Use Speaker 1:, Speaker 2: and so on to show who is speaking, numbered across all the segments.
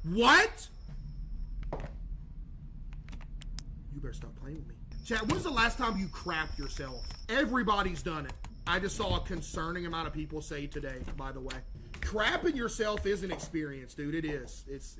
Speaker 1: What? You better stop playing with me. Chat, when's the last time you crapped yourself? Everybody's done it. I just saw a concerning amount of people say today, by the way. Crapping yourself is an experience, dude. It is. It's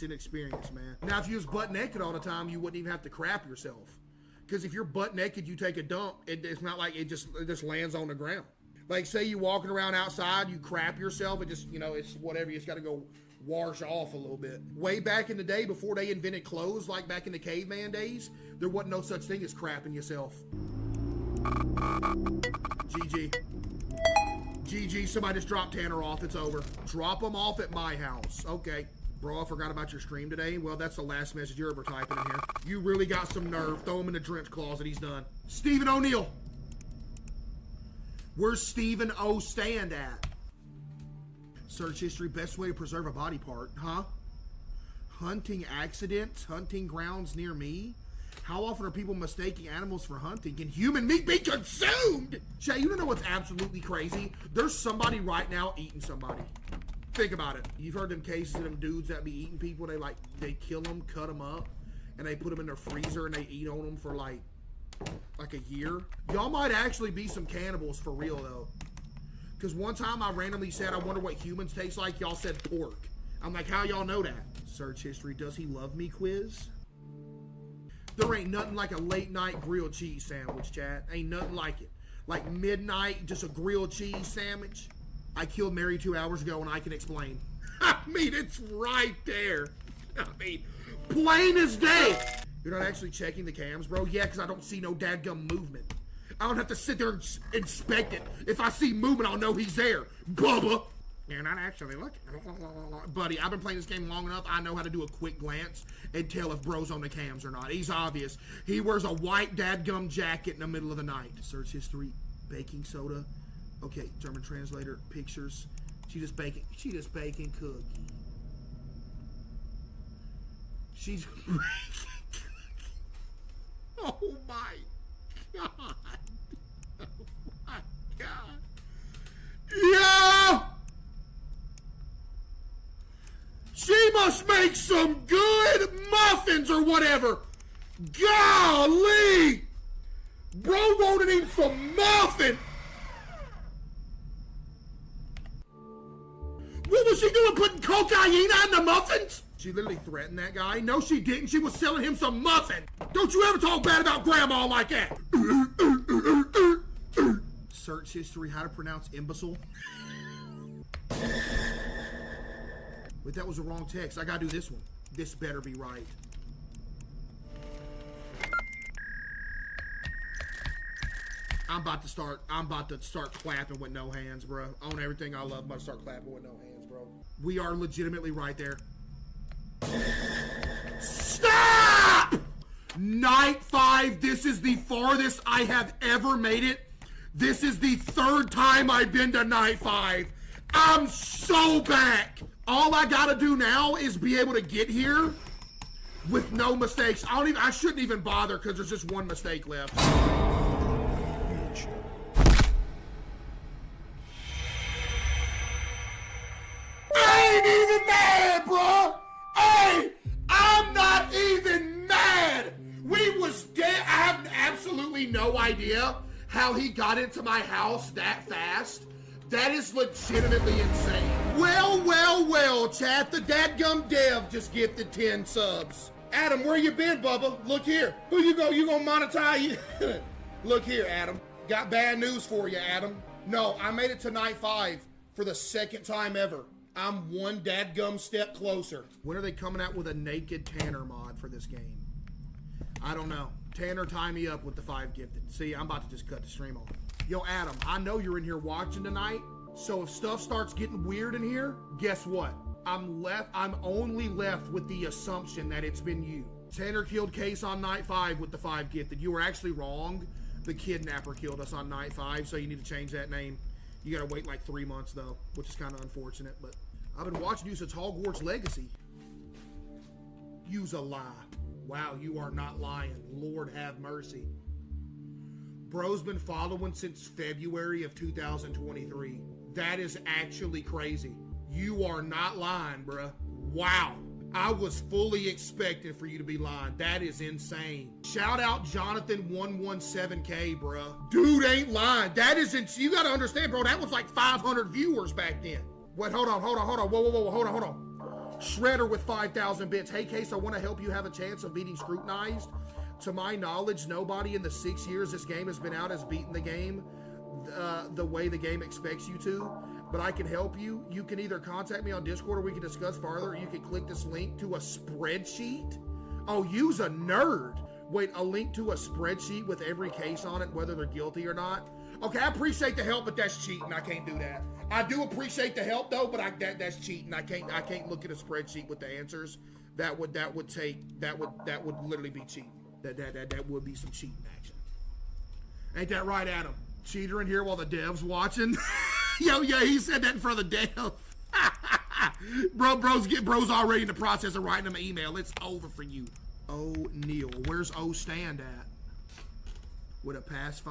Speaker 1: an experience, man. Now, if you was butt naked all the time, you wouldn't even have to crap yourself. Because if you're butt naked, you take a dump, it's not like it just lands on the ground. Like, say you walking around outside, you crap yourself, it just, you know, it's whatever, you just got to go wash off a little bit. Way back in the day, before they invented clothes, like back in the caveman days, there wasn't no such thing as crapping yourself. GG. GG, somebody just dropped Tanner off, it's over. Drop him off at my house. Okay. Bro, I forgot about your stream today. Well, that's the last message you're ever typing in here. You really got some nerve. Throw him in the drench closet, he's done. Stephen O'Neal. Where's Stephen O stand at? Search history, best way to preserve a body part, huh? Hunting accidents, hunting grounds near me? How often are people mistaking animals for hunting? Can human meat be consumed? Shay, you don't know what's absolutely crazy? There's somebody right now eating somebody. Think about it. You've heard them cases of them dudes that be eating people. They kill them, cut them up, and they put them in their freezer and they eat on them for like a year. Y'all might actually be some cannibals for real though. Because one time I randomly said, I wonder what humans taste like. Y'all said pork. I'm like, how y'all know that? Search history, does he love me quiz? There ain't nothing like a late night grilled cheese sandwich, chat. Ain't nothing like it. Like midnight, just a grilled cheese sandwich. I killed Mary 2 hours ago and I can explain. I mean, it's right there. I mean, plain as day. You're not actually checking the cams, bro? Yeah, because I don't see no dadgum movement. I don't have to sit there and inspect it. If I see movement, I'll know he's there. Bubba. You're not actually looking. Buddy, I've been playing this game long enough. I know how to do a quick glance and tell if bro's on the cams or not. He's obvious. He wears a white dadgum jacket in the middle of the night. Search history, baking soda. Okay, German translator, pictures. She just baking cookie. She's baking cookie. Oh my God. Oh my God. Yeah! She must make some good muffins or whatever. Golly! Bro wanted him some muffin. What was she doing, putting cocaine on the muffins? She literally threatened that guy. No, she didn't. She was selling him some muffin. Don't you ever talk bad about grandma like that. Search history, how to pronounce imbecile. Wait, that was the wrong text. I gotta do this one. This better be right. I'm about to start clapping with no hands, bro. On everything I love, I'm about to start clapping with no hands, bro. We are legitimately right there. Stop! Night 5, this is the farthest I have ever made it. This is the 3rd time I've been to night 5. I'm so back. All I gotta do now is be able to get here with no mistakes. I shouldn't even bother because there's just one mistake left. I ain't even mad, bro. Hey, I'm not even mad. We was dead. I have absolutely no idea how he got into my house that fast. That is legitimately insane. Well, chat. The dadgum dev just gifted 10 subs. Adam, where you been, Bubba? Look here. Who you gonna monetize? Look here, Adam. Got bad news for you, Adam. No, I made it to night 5 for the 2nd time ever. I'm one dadgum step closer. When are they coming out with a naked Tanner mod for this game? I don't know. Tanner, tie me up with the 5 gifted. See, I'm about to just cut the stream off. Yo, Adam, I know you're in here watching tonight, so if stuff starts getting weird in here, guess what? I'm only left with the assumption that it's been you. Tanner killed Case on night 5 with the 5 gifted. You were actually wrong. The kidnapper killed us on night 5, so you need to change that name. You gotta wait like 3 months though, which is kind of unfortunate, but I've been watching you since Hogwarts Legacy. You's a lie. Wow, you are not lying. Lord have mercy. Bro's been following since February of 2023. That is actually crazy. You are not lying, bruh. Wow. I was fully expecting for you to be lying. That is insane. Shout out Jonathan117K, bruh. Dude ain't lying. That isn't, you gotta understand, bro, that was like 500 viewers back then. Wait, hold on. Whoa, hold on. Shredder with 5,000 bits. Hey, Case, I want to help you have a chance of beating Scrutinized. To my knowledge, nobody in the 6 years this game has been out has beaten the game the way the game expects you to. But I can help you. You can either contact me on Discord or we can discuss farther. Or you can click this link to a spreadsheet. Oh, you's a nerd. Wait, a link to a spreadsheet with every case on it, whether they're guilty or not. Okay, I appreciate the help, but that's cheating. I can't do that. I do appreciate the help though, but that's cheating. I can't look at a spreadsheet with the answers. That would literally be cheating. That would be some cheating action. Ain't that right, Adam? Cheater in here while the devs watching. Yo, yeah, he said that in front of the devs. Bro's already in the process of writing him an email. It's over for you. Oh, Neil, where's O stand at? Would a pass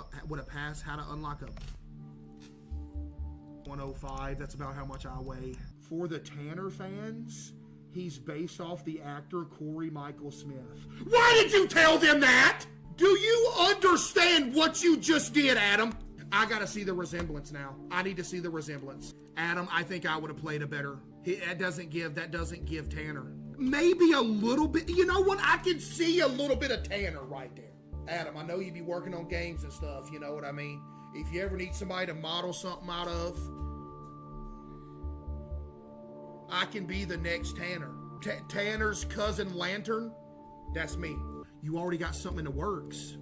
Speaker 1: how to unlock a 105? That's about how much I weigh. For the Tanner fans, he's based off the actor Corey Michael Smith. Why did you tell them that? Do you understand what you just did, Adam? I gotta see the resemblance now. I need to see the resemblance. Adam, I think I would have played a better. That doesn't give Tanner. Maybe a little bit. You know what? I can see a little bit of Tanner right there. Adam, I know you be working on games and stuff. You know what I mean? If you ever need somebody to model something out of, I can be the next Tanner. Tanner's cousin Lantern, that's me. You already got something in the works.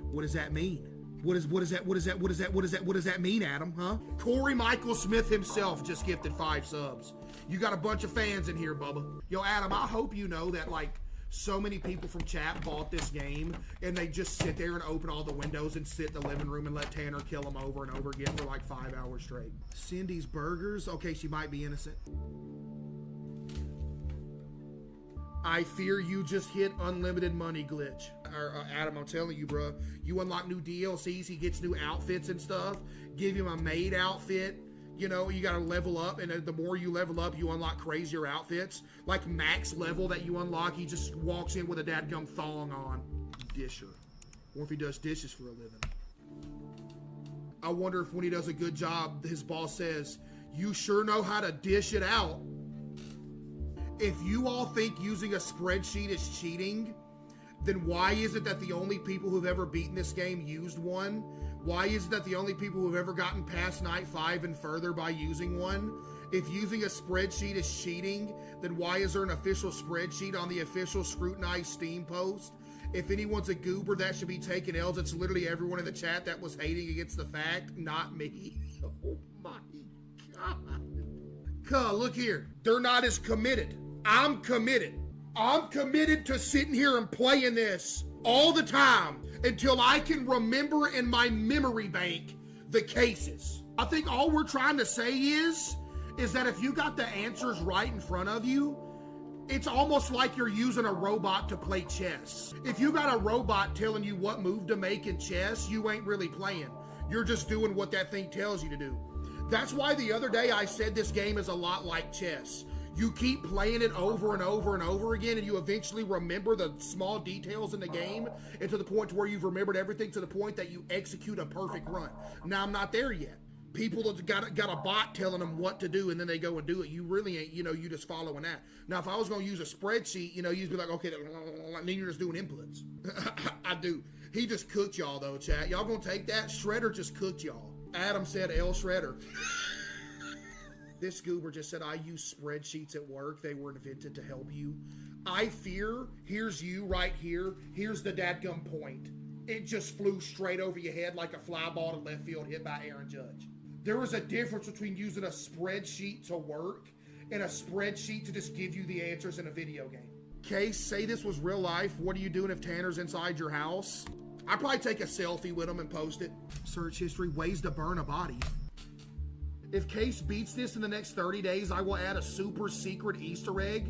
Speaker 1: What does that mean? What does that mean, Adam, huh? Corey Michael Smith himself just gifted 5 subs. You got a bunch of fans in here, Bubba. Yo, Adam, I hope you know that, like, so many people from chat bought this game and they just sit there and open all the windows and sit in the living room and let Tanner kill them over and over again for like 5 hours straight. Cindy's Burgers. Okay, she might be innocent. I fear you just hit unlimited money glitch. Adam, I'm telling you, bro. You unlock new DLCs, he gets new outfits and stuff. Give him a maid outfit. You know, you gotta level up, and the more you level up, you unlock crazier outfits. Like max level that you unlock, he just walks in with a dadgum thong on. Disher. Or if he does dishes for a living. I wonder if when he does a good job, his boss says, "You sure know how to dish it out." If you all think using a spreadsheet is cheating, then why is it that the only people who've ever beaten this game used one? Why is it that the only people who've ever gotten past night 5 and further by using one? If using a spreadsheet is cheating, then why is there an official spreadsheet on the official Scrutinized Steam post? If anyone's a goober that should be taking L's, it's literally everyone in the chat that was hating against the fact, not me. Oh my God. Look here. They're not as committed. I'm committed. I'm committed to sitting here and playing this all the time until I can remember in my memory bank the cases. I think all we're trying to say is that if you got the answers right in front of you, it's almost like you're using a robot to play chess. If you got a robot telling you what move to make in chess, you ain't really playing. You're just doing what that thing tells you to do. That's why the other day I said this game is a lot like chess. You keep playing it over and over and over again, and you eventually remember the small details in the game, and to the point to where you've remembered everything to the point that you execute a perfect run. Now, I'm not there yet. People have got a bot telling them what to do, and then they go and do it. You really ain't, you just following that. Now, if I was going to use a spreadsheet, you'd be like, okay, and then you're just doing inputs. I do. He just cooked y'all, though, chat. Y'all going to take that? Shredder just cooked y'all. Adam said L Shredder. This goober just said, I use spreadsheets at work. They were invented to help you. I fear, here's you right here. Here's the dadgum point. It just flew straight over your head like a fly ball to left field hit by Aaron Judge. There is a difference between using a spreadsheet to work and a spreadsheet to just give you the answers in a video game. Case, say this was real life. What are you doing if Tanner's inside your house? I'd probably take a selfie with him and post it. Search history, ways to burn a body. If Case beats this in the next 30 days, I will add a super secret Easter egg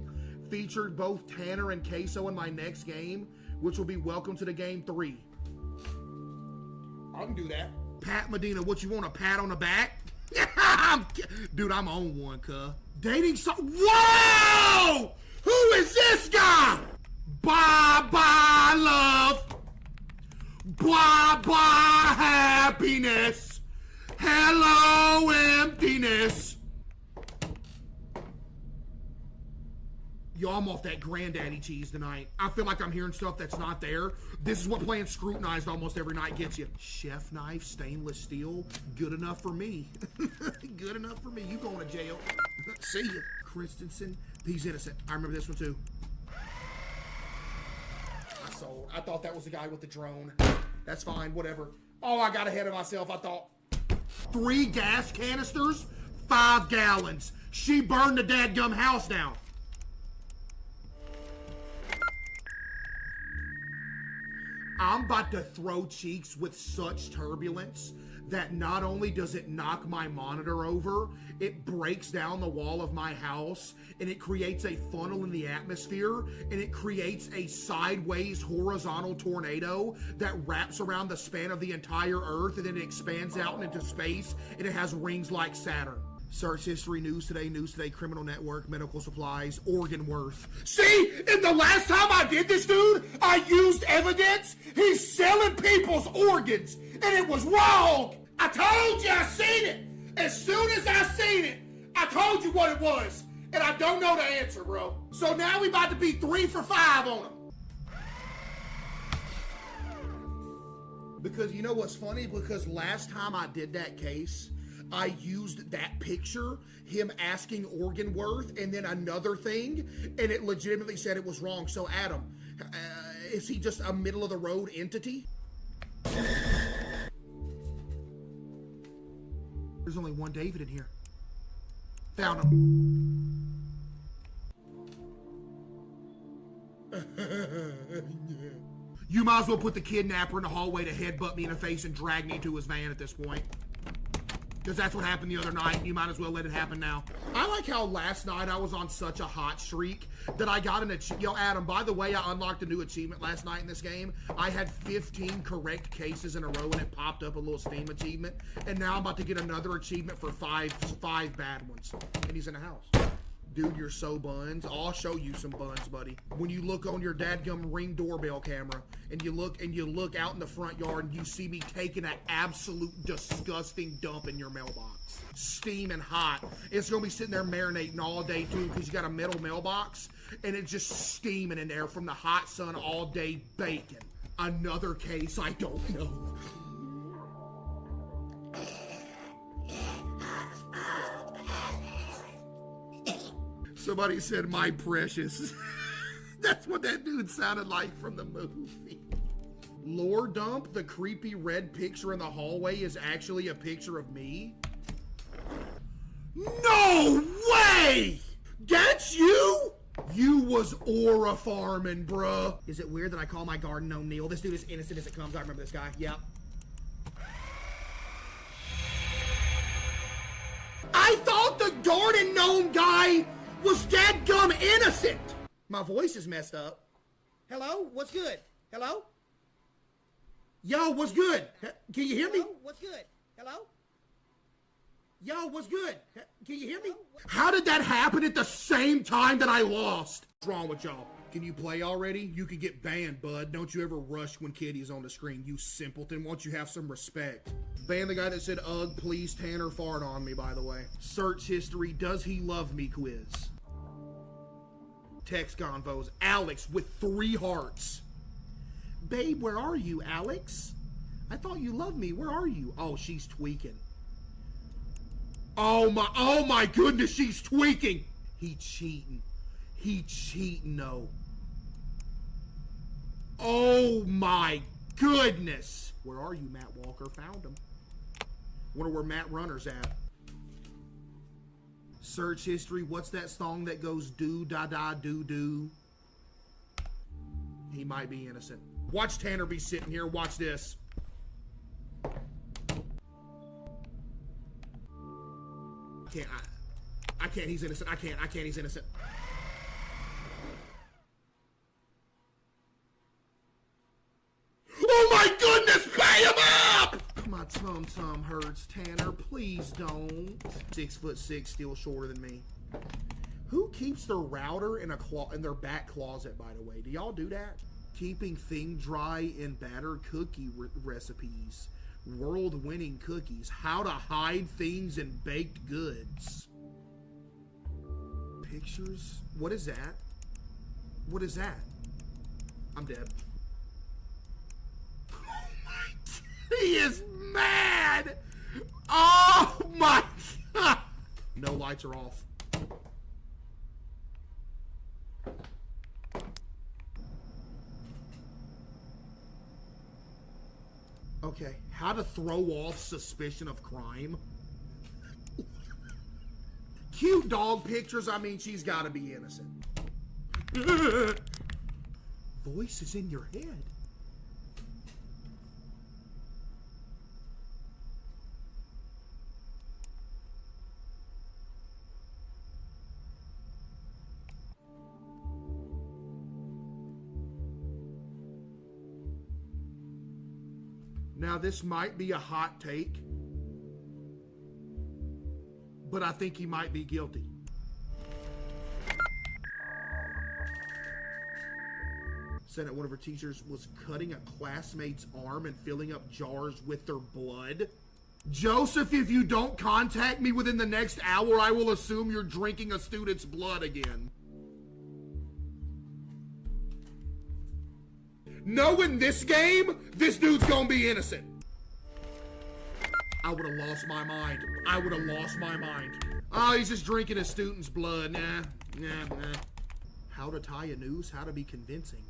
Speaker 1: featured both Tanner and CaseOh in my next game, which will be Welcome to the Game 3. I can do that. Pat Medina, what you want, a pat on the back? Dude, I'm on one, cuh. Dating so. Whoa! Who Goodbye, happiness. Hello, emptiness. Yo, I'm off that granddaddy cheese tonight. I feel like I'm hearing stuff that's not there. This is what playing Scrutinized almost every night gets you. Chef knife, stainless steel, good enough for me. Good enough for me. You going to jail. See ya. Christensen, he's innocent. I remember this one too. I thought that was the guy with the drone. That's fine, whatever. Oh, I got ahead of myself. I thought 3 gas canisters, 5 gallons. She burned the dadgum house down. I'm about to throw cheeks with such turbulence that not only does it knock my monitor over, it breaks down the wall of my house, and it creates a funnel in the atmosphere, and it creates a sideways horizontal tornado that wraps around the span of the entire earth, and then it expands out into space, and it has rings like Saturn. Search history, news today, criminal network, medical supplies, organ worth. See, and the last time I did this, dude, I used evidence. He's selling people's organs, and it was wrong. I told you I seen it. As soon as I seen it, I told you what it was, and I don't know the answer, bro. So now we about to be 3 for 5 on him. Because you know what's funny? Because last time I did that case, I used that picture, him asking organ worth, and then another thing, and it legitimately said it was wrong. So, Adam, is he just a middle-of-the-road entity? There's only one David in here. Found him. You might as well put the kidnapper in the hallway to headbutt me in the face and drag me to his van at this point. Because that's what happened the other night. You might as well let it happen now. I like how last night I was on such a hot streak that I got an achievement. Yo, Adam, by the way, I unlocked a new achievement last night in this game. I had 15 correct cases in a row, and it popped up a little Steam achievement. And now I'm about to get another achievement for five bad ones. And he's in the house. Dude, you're so buns. I'll show you some buns, buddy. When you look on your dadgum Ring doorbell camera and you look out in the front yard and you see me taking an absolute disgusting dump in your mailbox. Steaming hot. It's gonna be sitting there marinating all day too, because you got a metal mailbox and it's just steaming in there from the hot sun all day bacon. Another case I don't know. Somebody said, my precious. That's what that dude sounded like from the movie. Lore dump, the creepy red picture in the hallway is actually a picture of me? No way! That's you? You was aura farming, bruh. Is it weird that I call my garden gnome Neil? This dude is innocent as it comes. I remember this guy. Yep. I thought the garden gnome guy was dadgum innocent. My voice is messed up. Hello? What's good? Hello? Yo, what's good? Can you hear me?
Speaker 2: Hello? What's good? Hello?
Speaker 1: Yo, what's good? Can you hear me? How did that happen at the same time that I lost? What's wrong with y'all? Can you play already? You could get banned, bud. Don't you ever rush when Kitty's on the screen, you simpleton. Won't you have some respect? Ban the guy that said, ugh, please Tanner fart on me, by the way. Search history, does he love me quiz. Text convos, Alex with 3 hearts. Babe, where are you, Alex? I thought you loved me. Where are you? Oh, she's tweaking. Oh my goodness, she's tweaking. He cheating. He cheating, no. Oh my goodness. Where are you, Matt Walker? Found him. Wonder where Matt Runner's at. Search history. What's that song that goes do da da do do? He might be innocent. Watch Tanner be sitting here. Watch this. I can't. He's innocent. I can't. He's innocent. Oh my goodness! Pay him up! My tum-tum hurts, Tanner. Please don't. 6'6", still shorter than me. Who keeps their router in their back closet, by the way? Do y'all do that? Keeping thing dry in batter cookie recipes. World-winning cookies. How to hide things in baked goods. Pictures? What is that? What is that? I'm dead. Oh my... He is mad! Oh my God! No lights are off. Okay, how to throw off suspicion of crime. Cute dog pictures, I mean, she's got to be innocent. Voice is in your head. Now, this might be a hot take, but I think he might be guilty. Said that one of her teachers was cutting a classmate's arm and filling up jars with their blood. Joseph, if you don't contact me within the next hour, I will assume you're drinking a student's blood again. Knowing this game, this dude's gonna be innocent. I would have lost my mind. I would have lost my mind. Oh, he's just drinking a student's blood. Nah. How to tie a noose, how to be convincing.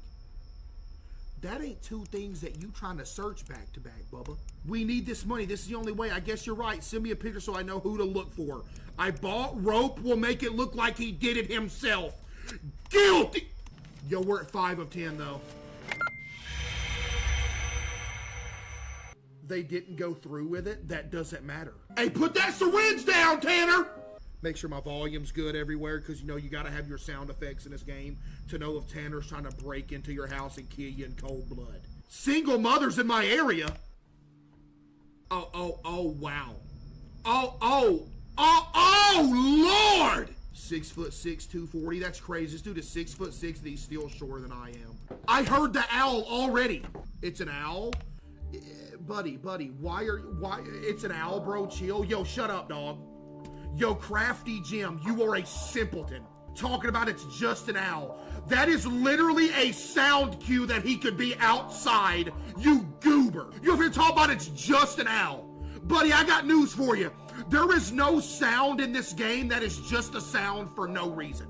Speaker 1: That ain't two things that you trying to search back to back, Bubba. We need this money. This is the only way. I guess you're right. Send me a picture so I know who to look for. I bought rope. Will make it look like he did it himself. Guilty! Yo, we're at 5 of 10, though. They didn't go through with it. That doesn't matter. Hey, put that syringe down, Tanner! Make sure my volume's good everywhere, because you know you gotta have your sound effects in this game to know if Tanner's trying to break into your house and kill you in cold blood. Single mothers in my area. Oh, wow. Oh, Lord! 6'6", 240. That's crazy. This dude is 6'6", and he's still shorter than I am. I heard the owl already. It's an owl. Buddy, why? It's an owl, bro. Chill. Yo, shut up, dog. Yo, Crafty Jim, you are a simpleton. Talking about it's just an owl. That is literally a sound cue that he could be outside, you goober. You ever talk about it's just an owl? Buddy, I got news for you. There is no sound in this game that is just a sound for no reason.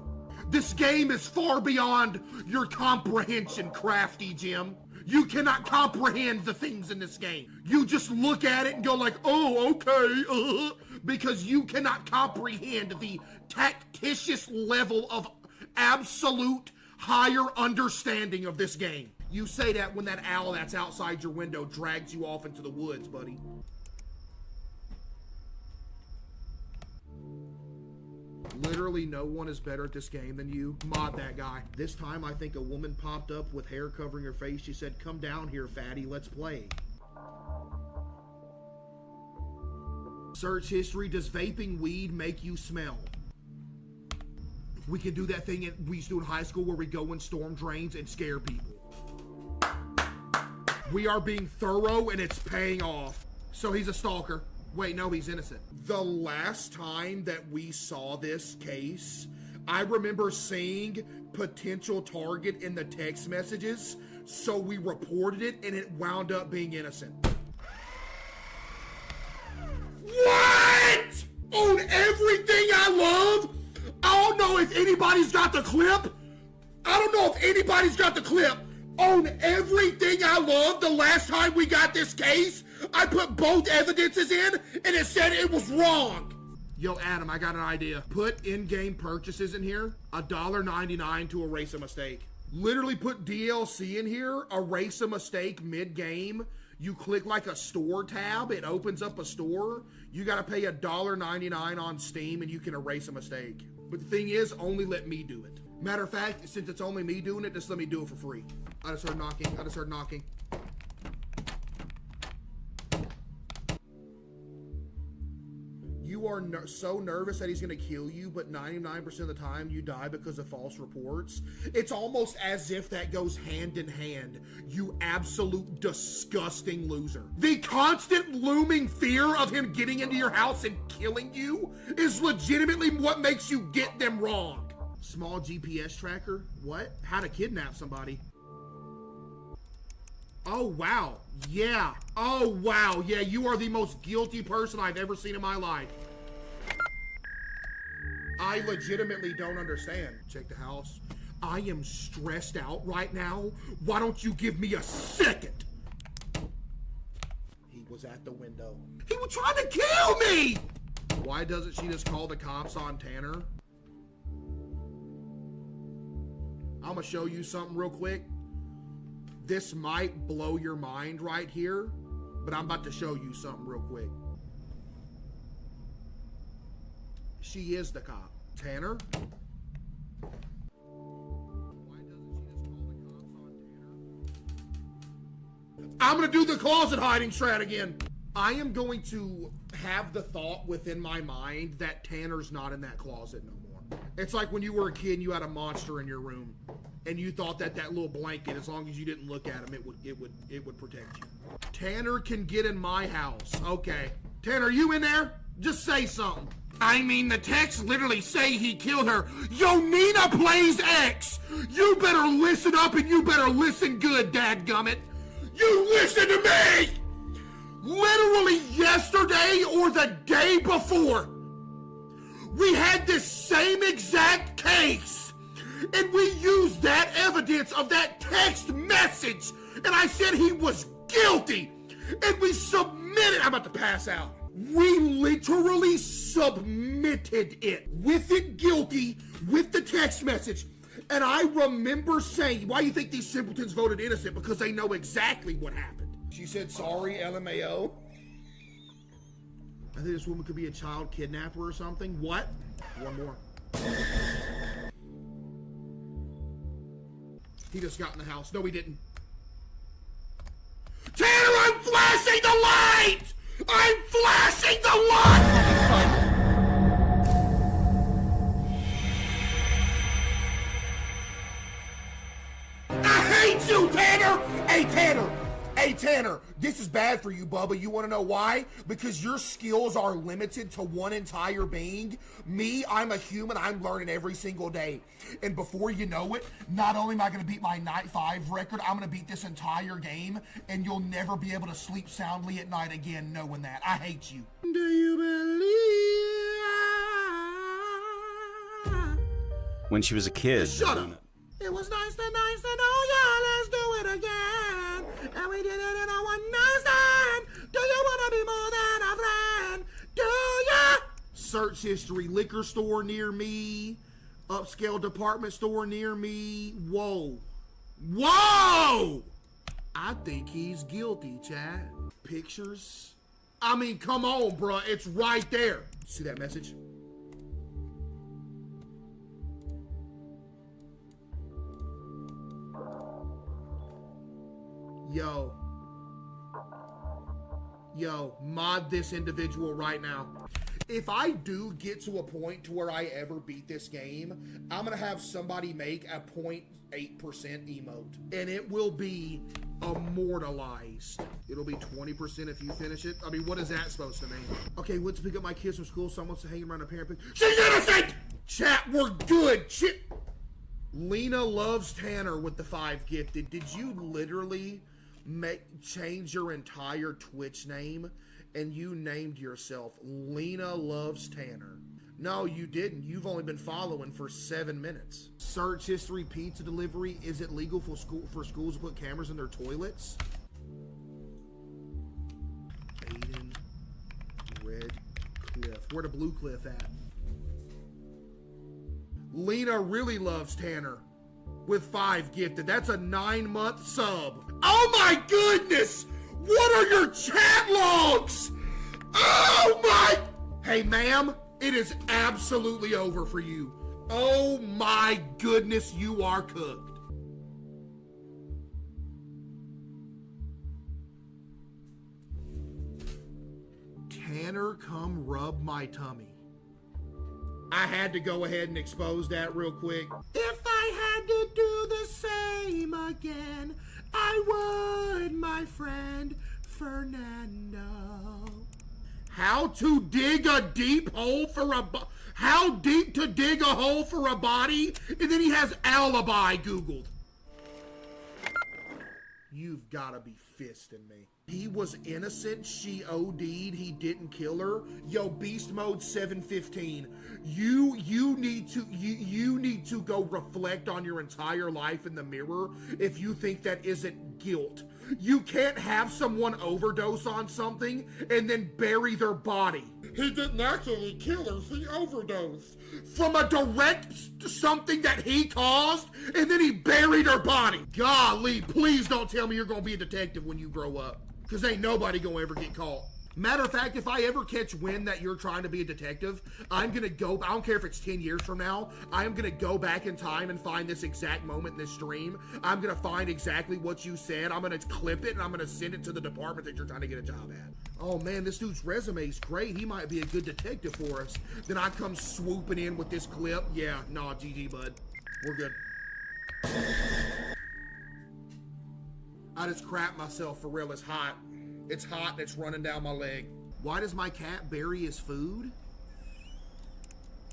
Speaker 1: This game is far beyond your comprehension, Crafty Jim. You cannot comprehend the things in this game. You just look at it and go like, oh, okay, because you cannot comprehend the tactitious level of absolute higher understanding of this game. You say that when that owl that's outside your window drags you off into the woods, buddy. Literally no one is better at this game than you. Mod that guy. This time I think a woman popped up with hair covering her face. She said, come down here, fatty, let's play. Search history. Does vaping weed make you smell? We can do that thing we used to do in high school where we go in storm drains and scare people. We are being thorough and it's paying off. So he's a stalker. Wait, no, he's innocent. The last time that we saw this case, I remember seeing potential target in the text messages, so we reported it and it wound up being innocent. What? On everything I love? I don't know if anybody's got the clip. On everything I love, the last time we got this case, I put both evidences in, and it said it was wrong. Yo, Adam, I got an idea. Put in-game purchases in here, $1.99 to erase a mistake. Literally put DLC in here, erase a mistake mid-game. You click like a store tab, it opens up a store. You gotta pay $1.99 on Steam, and you can erase a mistake. But the thing is, only let me do it. Matter of fact, since it's only me doing it, just let me do it for free. I just heard knocking. You are are so nervous that he's going to kill you, but 99% of the time you die because of false reports. It's almost as if that goes hand in hand. You absolute disgusting loser. The constant looming fear of him getting into your house and killing you is legitimately what makes you get them wrong. Small GPS tracker? What? How to kidnap somebody. Oh, wow. Yeah. Oh, wow. Yeah, you are the most guilty person I've ever seen in my life. I legitimately don't understand. Check the house. I am stressed out right now. Why don't you give me a second? He was at the window. He was trying to kill me! Why doesn't she just call the cops on Tanner? I'm gonna show you something real quick. This might blow your mind right here, but I'm about to show you something real quick. She is the cop. Tanner? Why doesn't she just call the cops on Tanner? I'm gonna do the closet hiding strat again. I am going to have the thought within my mind that Tanner's not in that closet no more. It's like when you were a kid and you had a monster in your room. And you thought that that little blanket, as long as you didn't look at him, it would protect you. Tanner can get in my house. Okay. Tanner, are you in there? Just say something. I mean, the texts literally say he killed her. Yo, Nina plays X. You better listen up and you better listen good, dadgummit. You listen to me! Literally yesterday or the day before, we had this same exact case. And we used that evidence of that text message. And I said he was guilty. And we submitted. I'm about to pass out. We literally submitted it with it guilty, with the text message. And I remember saying, why do you think these simpletons voted innocent? Because they know exactly what happened. She said, sorry, LMAO. I think this woman could be a child kidnapper or something. What? One more. He just got in the house. No, he didn't. Tanner, I'm flashing the light! I'm flashing the light! I hate you, Tanner! Hey, Tanner! Hey, Tanner, this is bad for you, Bubba. You want to know why? Because your skills are limited to one entire being. Me, I'm a human. I'm learning every single day. And before you know it, not only am I going to beat my Night 5 record, I'm going to beat this entire game, and you'll never be able to sleep soundly at night again knowing that. I hate you. Do you believe?
Speaker 2: When she was a kid.
Speaker 1: Shut up. It was nice to know ya. Let's do it again. And we did it in a one night stand. Do you want to be more than a friend? Do ya? Search history, liquor store near me. Upscale department store near me. Whoa. Whoa! I think he's guilty, Chad. Pictures? I mean, come on, bruh. It's right there. See that message? Yo, mod this individual right now. If I do get to a point to where I ever beat this game, I'm gonna have somebody make a 0.8% emote. And it will be immortalized. It'll be 20% if you finish it. I mean, what is that supposed to mean? Okay, went to pick up my kids from school. Someone wants to hang around a parent. She's innocent! Chat, we're good. Lena loves Tanner with the 5 gifted. Did you literally change your entire Twitch name and you named yourself Lena Loves Tanner? No, you didn't. You've only been following for 7 minutes. Search history, pizza delivery. Is it legal for schools to put cameras in their toilets? Aiden, Red Cliff. Where the Blue Cliff at? Lena really loves Tanner with 5 gifted. That's a 9-month sub. Oh my goodness! What are your chat logs? Oh my! Hey ma'am, it is absolutely over for you. Oh my goodness, you are cooked. Tanner, come rub my tummy. I had to go ahead and expose that real quick. If I had to do the same again, I would, my friend Fernando. How to dig a deep hole for a how deep to dig a hole for a body? And then he has alibi Googled. You've got to be fisting me. He was innocent. She OD'd. He didn't kill her. Yo, Beast Mode 715. You need to go reflect on your entire life in the mirror if you think that isn't guilt. You can't have someone overdose on something and then bury their body. He didn't actually kill her, he overdosed. From a direct something that he caused, and then he buried her body. Golly, please don't tell me you're gonna be a detective when you grow up. Cause ain't nobody gonna ever get caught. Matter of fact, if I ever catch wind that you're trying to be a detective, I'm gonna go, I don't care if it's 10 years from now, I'm gonna go back in time and find this exact moment in this stream. I'm gonna find exactly what you said. I'm gonna clip it and I'm gonna send it to the department that you're trying to get a job at. Oh man, this dude's resume is great. He might be a good detective for us. Then I come swooping in with this clip. Yeah, nah, GG, bud. We're good. I just crap myself for real. It's hot. It's hot and it's running down my leg. Why does my cat bury his food?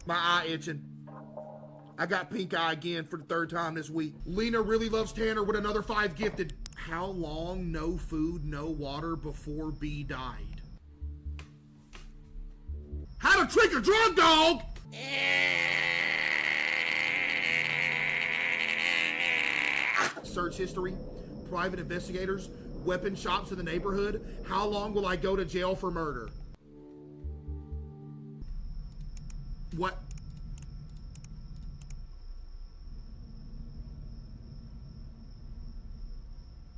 Speaker 1: My eye itching. I got pink eye again for the 3rd time this week. Lena really loves Tanner with another 5 gifted. How long no food, no water before B died? How to trick a drug dog? Search history, private investigators, weapon shops in the neighborhood. How long will I go to jail for murder? What?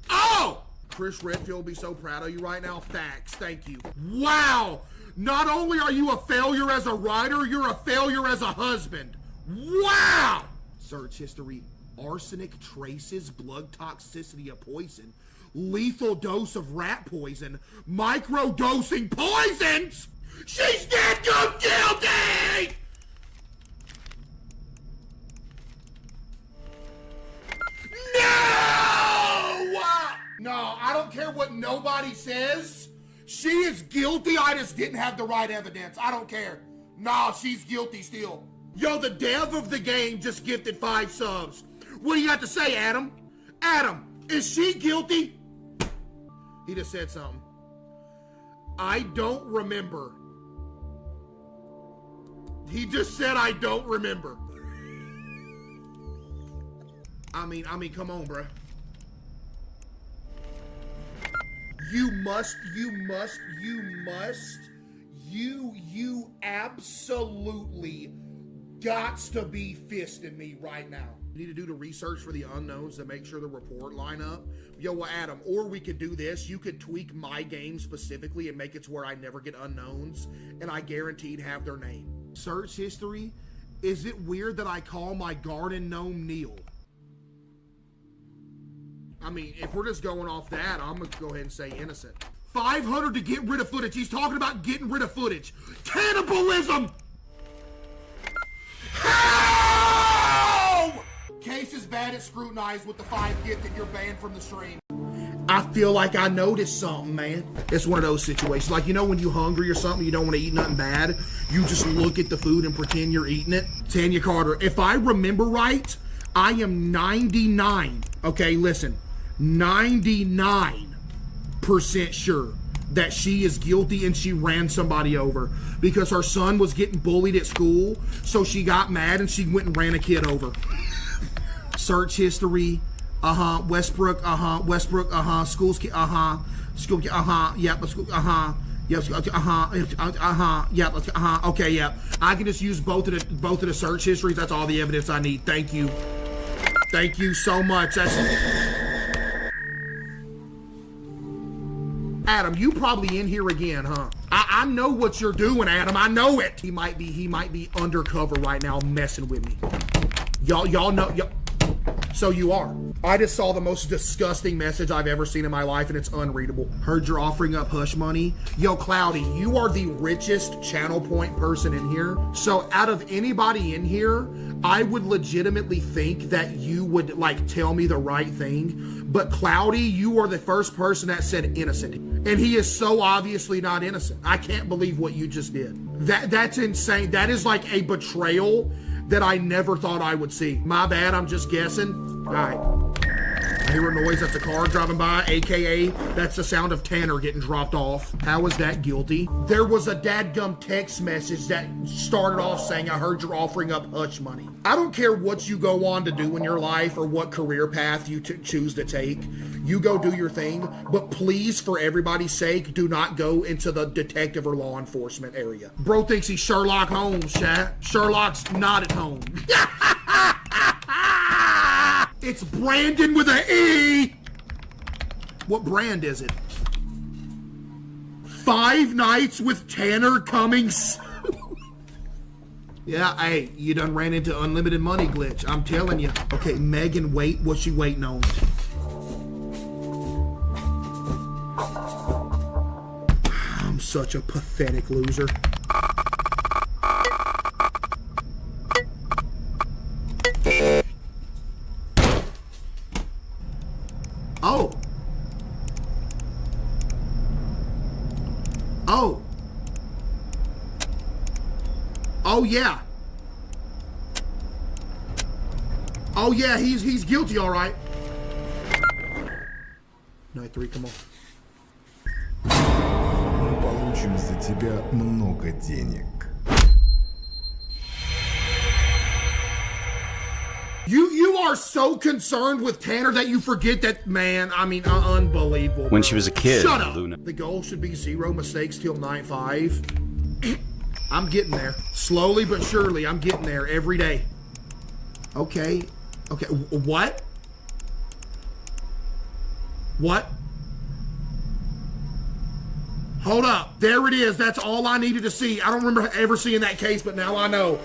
Speaker 1: Oh! Chris Redfield will be so proud of you right now. Facts. Thank you. Wow! Not only are you a failure as a writer, you're a failure as a husband. Wow! Search history. Arsenic traces blood toxicity of poison. Lethal dose of rat poison. Micro-dosing poisons! She's dead, go guilty! No! No, I don't care what nobody says. She is guilty. I just didn't have the right evidence. I don't care. Nah, she's guilty still. Yo, the dev of the game just gifted 5 subs. What do you have to say, Adam? Adam, is she guilty? He just said something. I don't remember. He just said I don't remember. I mean, come on, bruh. You absolutely gots to be fisting me right now. You need to do the research for the unknowns to make sure the report line up. Yo, well, Adam, or we could do this. You could tweak my game specifically and make it to where I never get unknowns, and I guaranteed have their name. Search history. Is it weird that I call my garden gnome Neil? I mean, if we're just going off that, I'm gonna go ahead and say innocent. 500 to get rid of footage. He's talking about getting rid of footage. Cannibalism! How? Case is bad at Scrutinized with the 5 gifted. You're banned from the stream. I feel like I noticed something, man. It's one of those situations. Like, you know when you're hungry or something, you don't want to eat nothing bad, you just look at the food and pretend you're eating it. Tanya Carter, if I remember right, I am 99, okay, listen, 99% sure that she is guilty and she ran somebody over because her son was getting bullied at school, so she got mad and she went and ran a kid over. Search history, Westbrook, schools, school, yep, yep, okay, yep. I can just use both of the search histories. That's all the evidence I need. Thank you. Thank you so much. That's Adam, you probably in here again, huh? I know what you're doing, Adam. I know it. He might be undercover right now messing with me. Y'all know, So you are. I just saw the most disgusting message I've ever seen in my life, and it's unreadable. Heard you're offering up hush money. Yo, Cloudy, you are the richest channel point person in here. So out of anybody in here, I would legitimately think that you would like tell me the right thing. But Cloudy, you are the first person that said innocent. And he is so obviously not innocent. I can't believe what you just did. That's insane. That is like a betrayal that I never thought I would see. My bad, I'm just guessing. All right. I hear a noise, that's a car driving by, AKA that's the sound of Tanner getting dropped off. How is that guilty? There was a dadgum text message that started off saying, I heard you're offering up hush money. I don't care what you go on to do in your life or what career path you choose to take. You go do your thing, but please, for everybody's sake, do not go into the detective or law enforcement area. Bro thinks he's Sherlock Holmes, chat. Sherlock's not at home. It's Brandon with an E. What brand is it? 5 Nights with Tanner coming soon. Yeah, hey, you done ran into unlimited money glitch. I'm telling you. Okay, Megan, wait. What's she waiting on? I'm such a pathetic loser. Oh. Oh. Oh yeah. Oh yeah, he's guilty, all right. Night 3, come on.
Speaker 2: Мы получим за тебя много денег.
Speaker 1: You are so concerned with Tanner that you forget that, man, I mean, unbelievable.
Speaker 3: When she was a kid,
Speaker 1: Shut up.
Speaker 3: Luna.
Speaker 1: The goal should be 0 mistakes till night 5. I'm getting there. Slowly but surely, I'm getting there every day. Okay. Okay. What? What? Hold up. There it is. That's all I needed to see. I don't remember ever seeing that case, but now I know.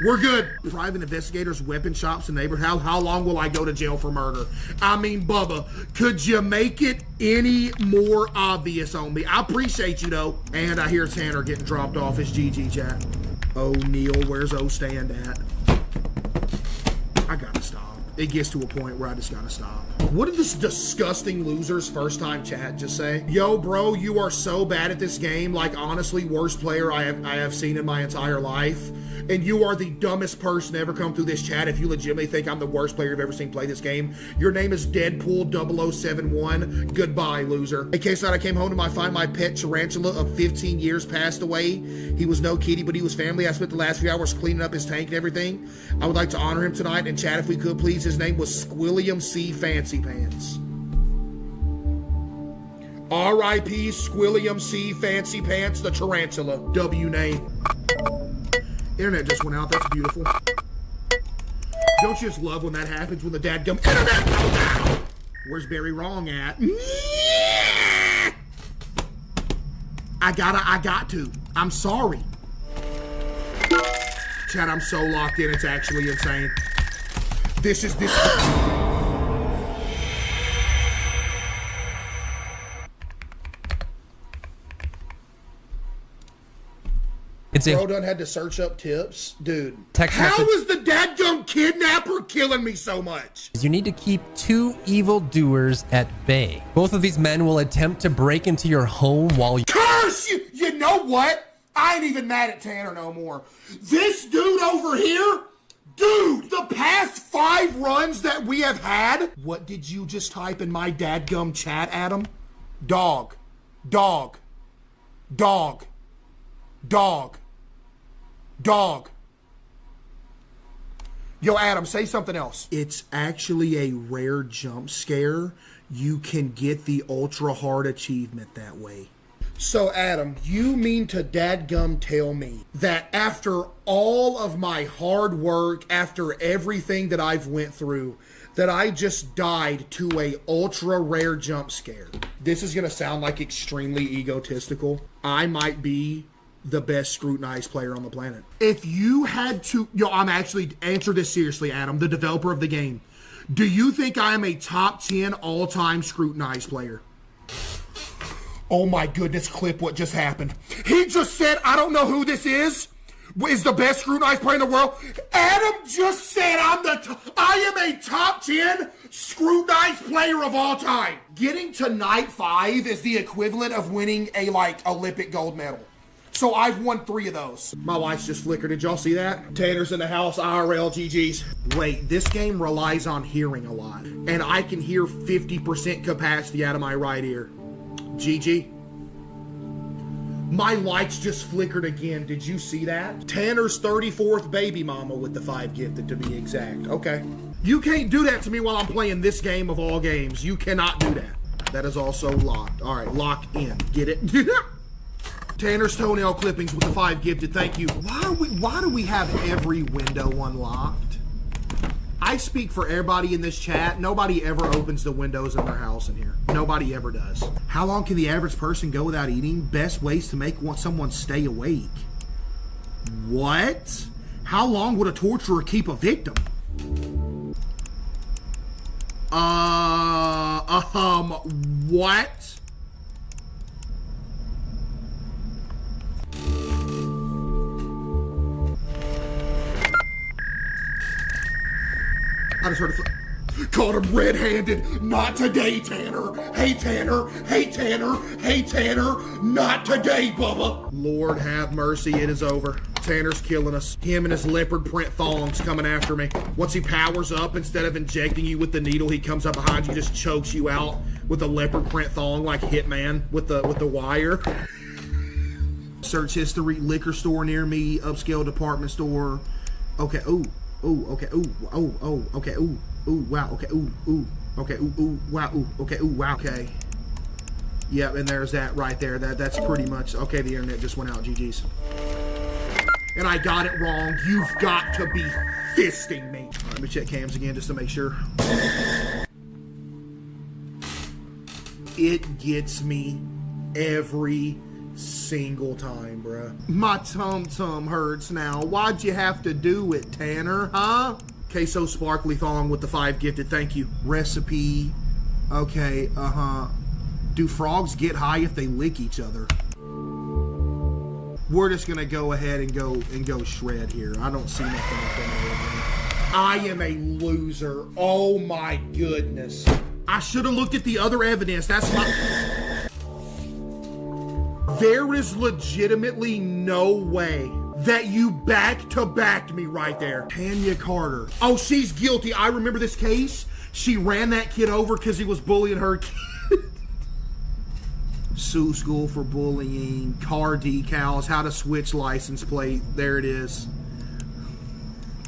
Speaker 1: We're good. Private investigators, weapon shops, and neighbor. How long will I go to jail for murder? I mean, Bubba, could you make it any more obvious on me? I appreciate you, though. And I hear Tanner getting dropped off his GG chat. Oh, Neil, where's O stand at? I gotta stop. It gets to a point where I just gotta stop. What did this disgusting loser's first time chat just say? Yo, bro, you are so bad at this game. Like, honestly, worst player I have seen in my entire life. And you are the dumbest person to ever come through this chat if you legitimately think I'm the worst player you've ever seen play this game. Your name is Deadpool 0071. Goodbye, loser. In case I came home to find my pet tarantula of 15 years passed away. He was no kitty, but he was family. I spent the last few hours cleaning up his tank and everything. I would like to honor him tonight and chat if we could, please. His name was Squilliam C. Fancy Pants. R.I.P. Squilliam C. Fancy Pants, the tarantula. W name. Internet just went out. That's beautiful. Don't you just love when that happens, when the dadgum internet goes out? Where's Barry Wrong at? I got to. I'm sorry. Chat, I'm so locked in. It's actually insane. This. Bro done had to search up tips. Dude, how is the dadgum kidnapper killing me so much?
Speaker 4: You need to keep 2 evildoers at bay. Both of these men will attempt to break into your home while you—
Speaker 1: Curse you! You know what? I ain't even mad at Tanner no more. This dude over here, dude, the past 5 runs that we have had. What did you just type in my dadgum chat, Adam? Dog. Dog. Dog. Dog. Dog. Yo, Adam, say something else. It's actually a rare jump scare. You can get the ultra hard achievement that way. So, Adam, you mean to dadgum tell me that after all of my hard work, after everything that I've went through, that I just died to a ultra rare jump scare? This is gonna sound like extremely egotistical. I might be the best scrutinized player on the planet. If you had to, I'm actually, answer this seriously, Adam, the developer of the game. Do you think I am a top 10 all-time scrutinized player? Oh my goodness, clip what just happened. He just said, I don't know who this is the best scrutinized player in the world. Adam just said I am a top 10 scrutinized player of all time. Getting to night 5 is the equivalent of winning a Olympic gold medal. So I've won 3 of those. My lights just flickered. Did y'all see that? Tanner's in the house, IRL, GG's. Wait, this game relies on hearing a lot. And I can hear 50% capacity out of my right ear. GG. My lights just flickered again. Did you see that? Tanner's 34th baby mama with the 5 gifted, to be exact. Okay. You can't do that to me while I'm playing this game of all games. You cannot do that. That is also locked. All right, lock in. Get it? Tanner's toenail clippings with the 5 gifted. Thank you. Why do we have every window unlocked? I speak for everybody in this chat. Nobody ever opens the windows in their house in here. Nobody ever does. How long can the average person go without eating? Best ways to make someone stay awake. What? How long would a torturer keep a victim? What? I just heard a called him red-handed. Not today, Tanner. Hey, Tanner. Hey, Tanner. Hey, Tanner. Not today, Bubba. Lord have mercy, it is over. Tanner's killing us. Him and his leopard print thongs coming after me. Once he powers up, instead of injecting you with the needle, he comes up behind you, just chokes you out with a leopard print thong like Hitman with the wire. Search history, liquor store near me, upscale department store. Okay, ooh. Ooh, okay, ooh, okay, ooh, wow, okay, ooh, okay, ooh, wow, ooh, okay, ooh, wow, okay. Yep, and there's that right there. That's pretty much, okay, the internet just went out, GG's. And I got it wrong. You've got to be fisting me. All right, let me check cams again just to make sure. It gets me every single time, bruh. My tum-tum hurts now. Why'd you have to do it, Tanner, huh? CaseOh sparkly thong with the 5 gifted. Thank you. Recipe. Okay, Do frogs get high if they lick each other? We're just gonna go ahead and go shred here. I don't see nothing like that. I am a loser. Oh my goodness. I should have looked at the other evidence. That's my... There is legitimately no way that you back-to-backed me right there. Tanya Carter. Oh, she's guilty. I remember this case. She ran that kid over because he was bullying her kid. Sue school for bullying, car decals, how to switch license plate. There it is.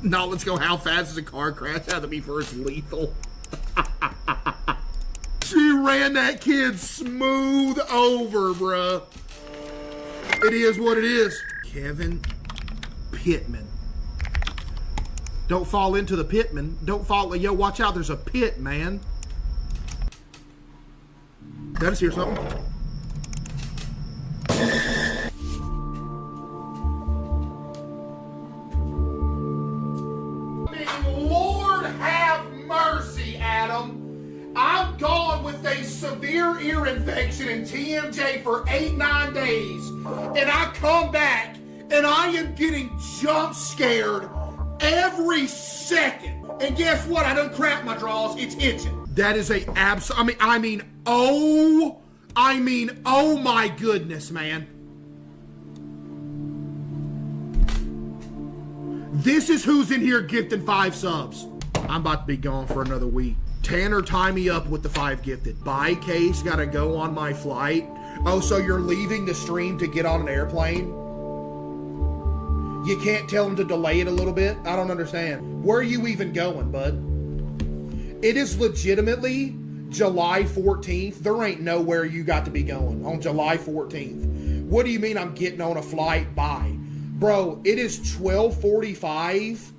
Speaker 1: Now let's go. How fast is a car crash? Had to be first lethal. She ran that kid smooth over, bruh. It is what it is. Kevin Pittman. Don't fall into the Pittman. Don't fall. Yo, watch out. There's a pit, man. Did I just hear something? Lord have mercy, Adam. I'm gone with a severe ear infection in TMJ for 8-9 days, and I come back and I am getting jump scared every second. And guess what? I done cracked my drawers. It's itching. That is a oh my goodness, man. This is who's in here gifting 5 subs. I'm about to be gone for another week. Tanner, tie me up with the 5 gifted. Bye, Case. Gotta go on my flight. Oh, so you're leaving the stream to get on an airplane? You can't tell them to delay it a little bit? I don't understand. Where are you even going, bud? It is legitimately July 14th. There ain't nowhere you got to be going on July 14th. What do you mean I'm getting on a flight? Bye. Bro, it is 12:45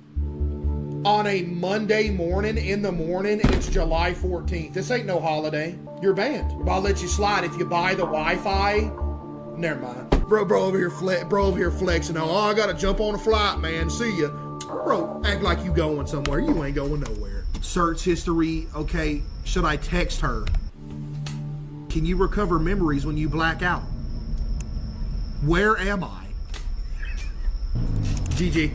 Speaker 1: on a Monday morning in the morning, and it's July 14th. This ain't no holiday. You're banned. I'll let you slide if you buy the Wi-Fi. Never mind. Bro over here flexing. Oh, I gotta jump on a flight, man. See ya. Bro, act like you going somewhere. You ain't going nowhere. Search history. Okay, should I text her? Can you recover memories when you black out? Where am I? GG.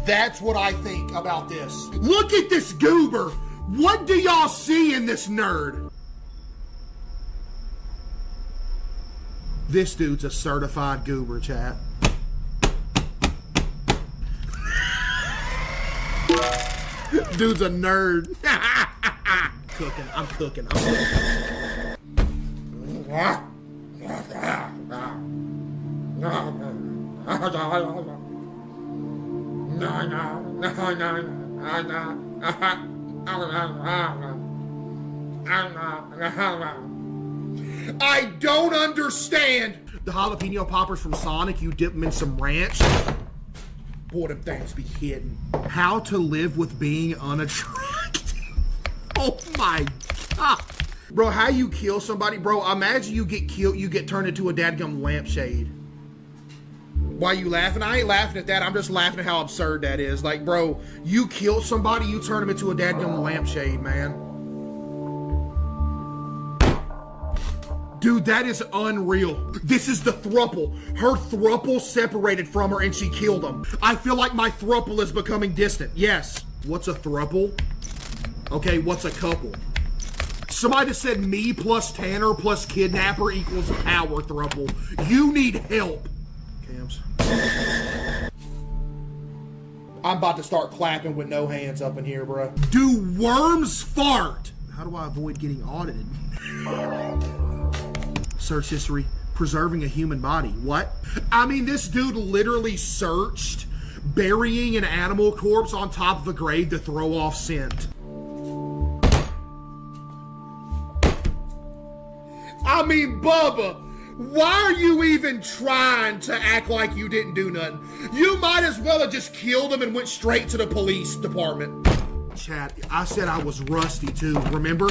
Speaker 1: That's what I think about this. Look at this goober. What do y'all see in this nerd? This dude's a certified goober, chat. Dude's a nerd. Cooking. I'm cooking. I don't understand. The jalapeno poppers from Sonic, you dip them in some ranch. Boy, them things be hidden. How to live with being unattractive. Oh my God. Bro, how you kill somebody? Bro, imagine you get killed, you get turned into a dadgum lampshade. Why you laughing? I ain't laughing at that. I'm just laughing at how absurd that is. Like, bro, you killed somebody, you turn them into a dadgum lampshade, man. Dude, that is unreal. This is the throuple. Her throuple separated from her and she killed him. I feel like my throuple is becoming distant. Yes. What's a throuple? Okay, what's a couple? Somebody just said me plus Tanner plus kidnapper equals power throuple. You need help. Cams. I'm about to start clapping with no hands up in here, bro. Do worms fart? How do I avoid getting audited? Search history, preserving a human body. What? I mean, this dude literally searched burying an animal corpse on top of a grave to throw off scent. I mean, Bubba, why are you even trying to act like you didn't do nothing? You might as well have just killed him and went straight to the police department. Chat, I said I was rusty too, remember?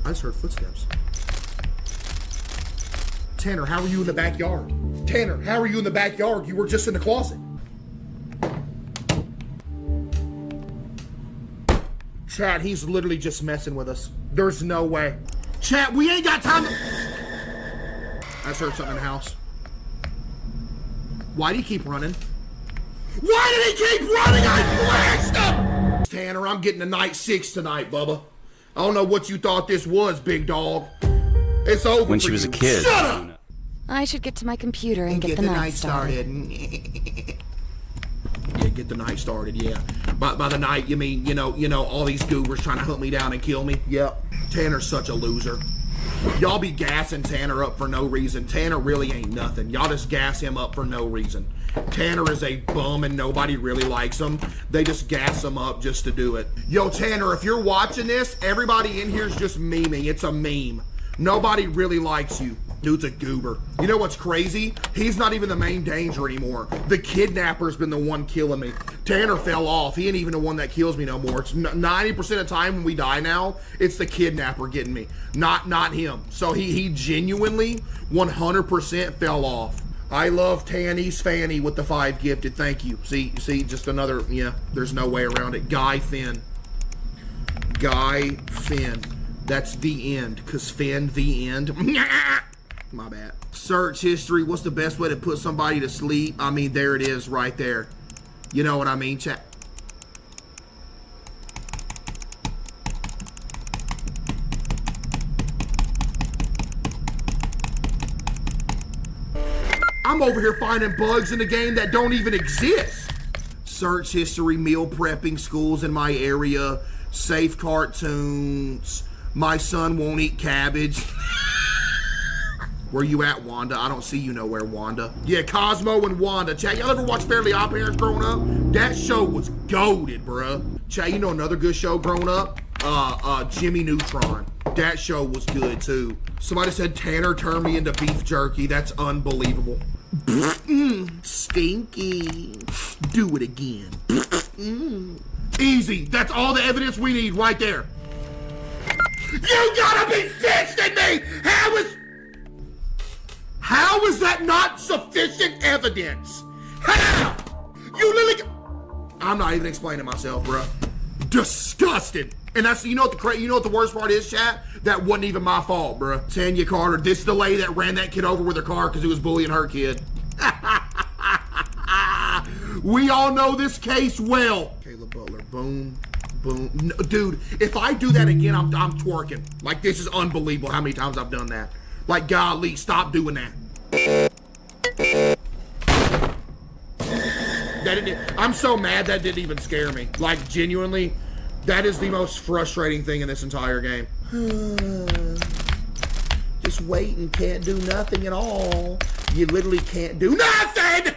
Speaker 1: I just heard footsteps. Tanner, how are you in the backyard? Tanner, how are you in the backyard? You were just in the closet. Chat, he's literally just messing with us. There's no way. Chat, we ain't got time to... I just heard something in the house. Why do you keep running? Why did he keep running? I flashed him! Tanner, I'm getting a night 6 tonight, Bubba. I don't know what you thought this was, big dog. It's over.
Speaker 3: When she was a kid.
Speaker 1: Shut up!
Speaker 5: I should get to my computer and get the night started.
Speaker 1: Yeah, get the night started, yeah. By the night, you mean, you know, all these goobers trying to hunt me down and kill me? Yep. Tanner's such a loser. Y'all be gassing Tanner up for no reason. Tanner really ain't nothing. Y'all just gas him up for no reason. Tanner is a bum and nobody really likes him. They just gas him up just to do it. Yo, Tanner, if you're watching this, everybody in here is just memeing. It's a meme. Nobody really likes you. Dude's a goober. You know what's crazy? He's not even the main danger anymore. The kidnapper's been the one killing me. Tanner fell off. He ain't even the one that kills me no more. It's 90% of the time when we die now, it's the kidnapper getting me, not him. So he genuinely 100% fell off. I love Tanny's Fanny with the 5 gifted. Thank you. See, just another, yeah, there's no way around it. Guy Finn. Guy Finn. That's the end, because Finn, the end. My bad. Search history. What's the best way to put somebody to sleep? I mean, there it is right there. You know what I mean, chat? I'm over here finding bugs in the game that don't even exist. Search history, meal prepping, schools in my area, safe cartoons, my son won't eat cabbage. Where you at, Wanda? I don't see you nowhere, Wanda. Yeah, Cosmo and Wanda. Chat, y'all ever watch Fairly Odd Parents growing up? That show was goated, bruh. Chat, you know another good show growing up? Jimmy Neutron. That show was good, too. Somebody said Tanner turned me into beef jerky. That's unbelievable. Stinky. Do it again. Easy. That's all the evidence we need right there. You gotta be fixing me! How is that not sufficient evidence? How? You literally... I'm not even explaining myself, bro. Disgusted. And that's, you know what the worst part is, chat? That wasn't even my fault, bro. Tanya Carter, this is the lady that ran that kid over with her car because he was bullying her kid. We all know this case well. Kayla Butler, boom, boom. No, dude, if I do that again, I'm twerking. Like, this is unbelievable how many times I've done that. Like, golly, stop doing that. I'm so mad that didn't even scare me. Like, genuinely, that is the most frustrating thing in this entire game. Just wait and can't do nothing at all. You literally can't do nothing!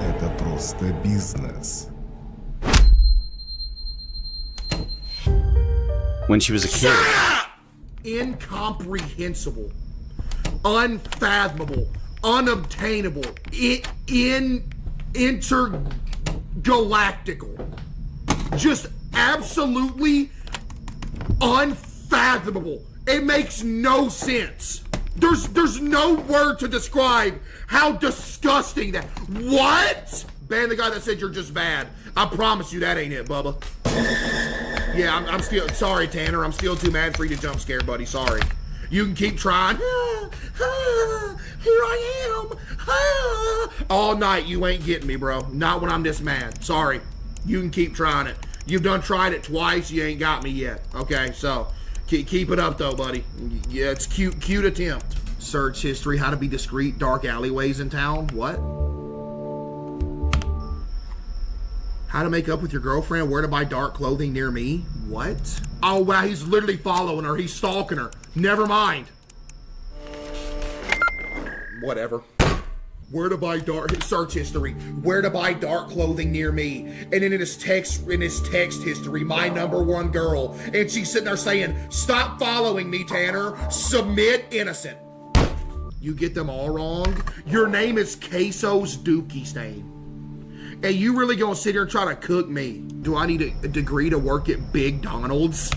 Speaker 2: Это просто бизнес.
Speaker 3: When she was a kid.
Speaker 1: Incomprehensible, unfathomable, unobtainable, intergalactical, just absolutely unfathomable. It makes no sense. There's no word to describe how disgusting that. What? Ban the guy that said you're just bad. I promise you that ain't it, Bubba. Yeah, I'm still sorry, Tanner. I'm still too mad for you to jump scare, buddy. Sorry. You can keep trying. Here I am. All night, you ain't getting me, bro. Not when I'm this mad. Sorry. You can keep trying it. You've done tried it twice. You ain't got me yet. Okay, so keep it up, though, buddy. Yeah, it's cute attempt. Search history, how to be discreet, dark alleyways in town. What? How to make up with your girlfriend, where to buy dark clothing near me. What? Oh, wow, he's literally following her. He's stalking her. Never mind. Whatever. Where to buy dark, search history, where to buy dark clothing near me. And then in his text history, my #1 girl. And she's sitting there saying, stop following me, Tanner. Submit innocent. You get them all wrong. Your name is CaseOh's Dookie Stain. And you really gonna sit here and try to cook me? Do I need a degree to work at Big Donald's?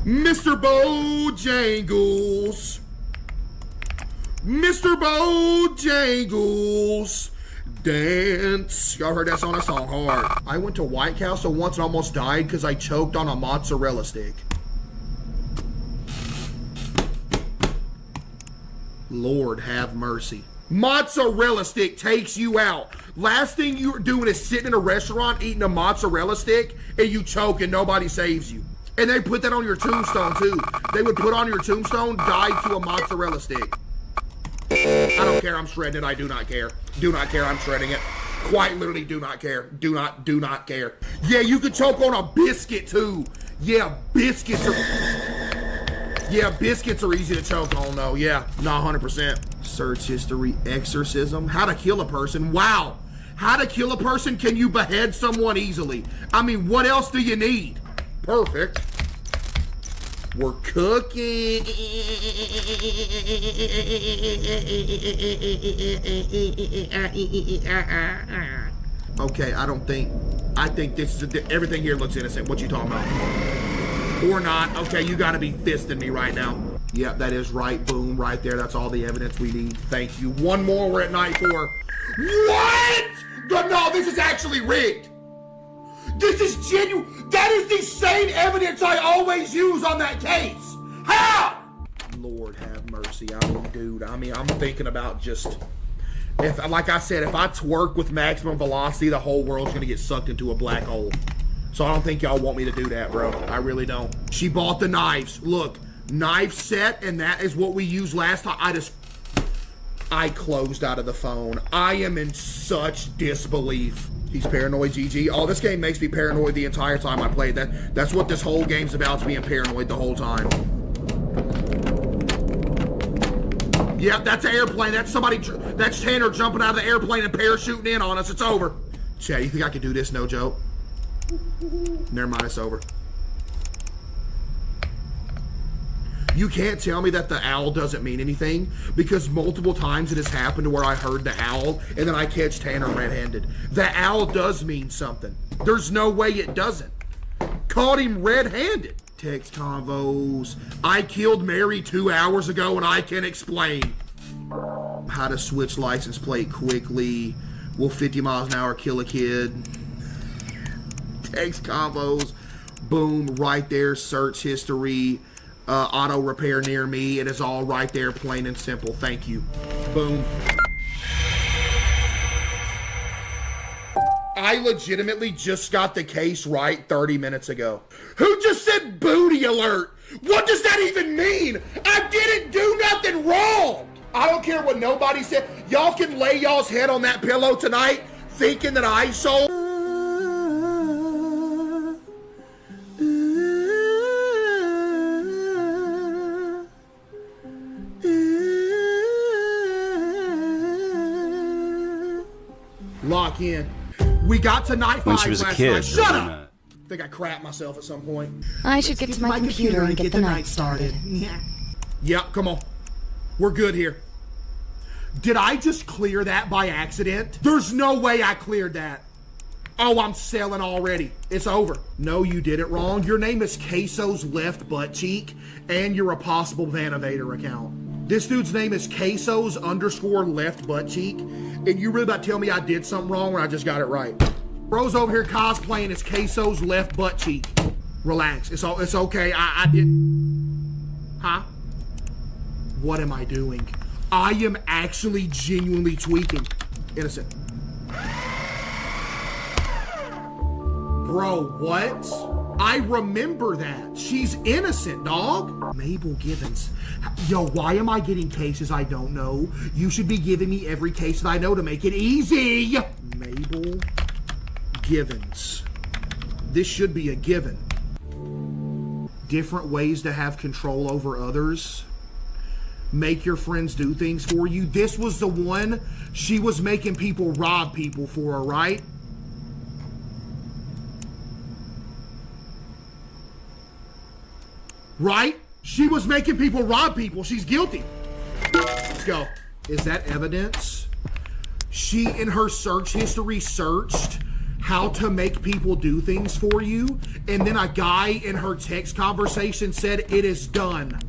Speaker 1: Mr. Bojangles. Mr. Bojangles. Dance. Y'all heard that song? That song hard. I went to White Castle once and almost died because I choked on a mozzarella stick. Lord have mercy. Mozzarella stick takes you out. Last thing you're doing is sitting in a restaurant eating a mozzarella stick and you choke and nobody saves you. And they put that on your tombstone too. They would put on your tombstone, died to a mozzarella stick. I don't care, I'm shredding it. I do not care. Do not care, I'm shredding it. Quite literally do not care. Do not care. Yeah, you could choke on a biscuit too. Yeah, biscuits are easy to choke on though. Yeah, not 100%. Search history, exorcism, how to kill a person. Wow. How to kill a person? Can you behead someone easily? I mean, what else do you need? Perfect. We're cooking. Okay, I think this is, everything here looks innocent. What you talking about? Or not. Okay, you gotta be fisting me right now. Yep, that is right. Boom, right there. That's all the evidence we need. Thank you. One more, we're at night 4. What? No, this is actually rigged. This is genuine. That is the same evidence I always use on that case. How? Lord have mercy. I mean, dude, I'm thinking about just, if, like I said, if I twerk with maximum velocity, the whole world's gonna get sucked into a black hole. So I don't think y'all want me to do that, bro. I really don't. She bought the knives. Look, knife set, and that is what we used last time. I closed out of the phone. I am in such disbelief. He's paranoid, GG. Oh, this game makes me paranoid the entire time I play. That's what this whole game's about, is being paranoid the whole time. Yep, that's an airplane. That's that's Tanner jumping out of the airplane and parachuting in on us. It's over. Chad, you think I can do this? No joke. Never mind, it's over. You can't tell me that the owl doesn't mean anything, because multiple times it has happened to where I heard the owl and then I catch Tanner red-handed. The owl does mean something. There's no way it doesn't. Caught him red-handed. Text convos. I killed Mary 2 hours ago and I can explain. How to switch license plate quickly. Will 50 miles an hour kill a kid? Text combos. Boom, right there. Search history. Auto repair near me. It is all right there, plain and simple. Thank you. Boom. I legitimately just got the case right 30 minutes ago. Who just said booty alert? What does that even mean? I didn't do nothing wrong. I don't care what nobody said. Y'all can lay y'all's head on that pillow tonight thinking that I sold. Lock in. We got to night 5
Speaker 3: When she was a
Speaker 1: last
Speaker 3: kid.
Speaker 1: night. Shut up! I think I crapped myself at some point.
Speaker 5: I should get to my computer and get the night started.
Speaker 1: Yep, come on. We're good here. Did I just clear that by accident? There's no way I cleared that. Oh, I'm selling already. It's over. No, you did it wrong. Your name is CaseOh's left butt cheek, and you're a possible Vanivator account. This dude's name is CaseOh's _left butt cheek, and you really about to tell me I did something wrong when I just got it right. Bro's over here cosplaying as CaseOh's left butt cheek. Relax. It's okay. I did. Huh? What am I doing? I am actually genuinely tweaking. Innocent. Bro, what? I remember that. She's innocent, dog. Mabel Givens. Yo, why am I getting cases I don't know? You should be giving me every case that I know to make it easy. Mabel Givens. This should be a given. Different ways to have control over others. Make your friends do things for you. This was the one she was making people rob people for her, right? Right? She was making people rob people. She's guilty. Let's go. Is that evidence? She, in her search history, searched how to make people do things for you, and then a guy in her text conversation said, "It is done."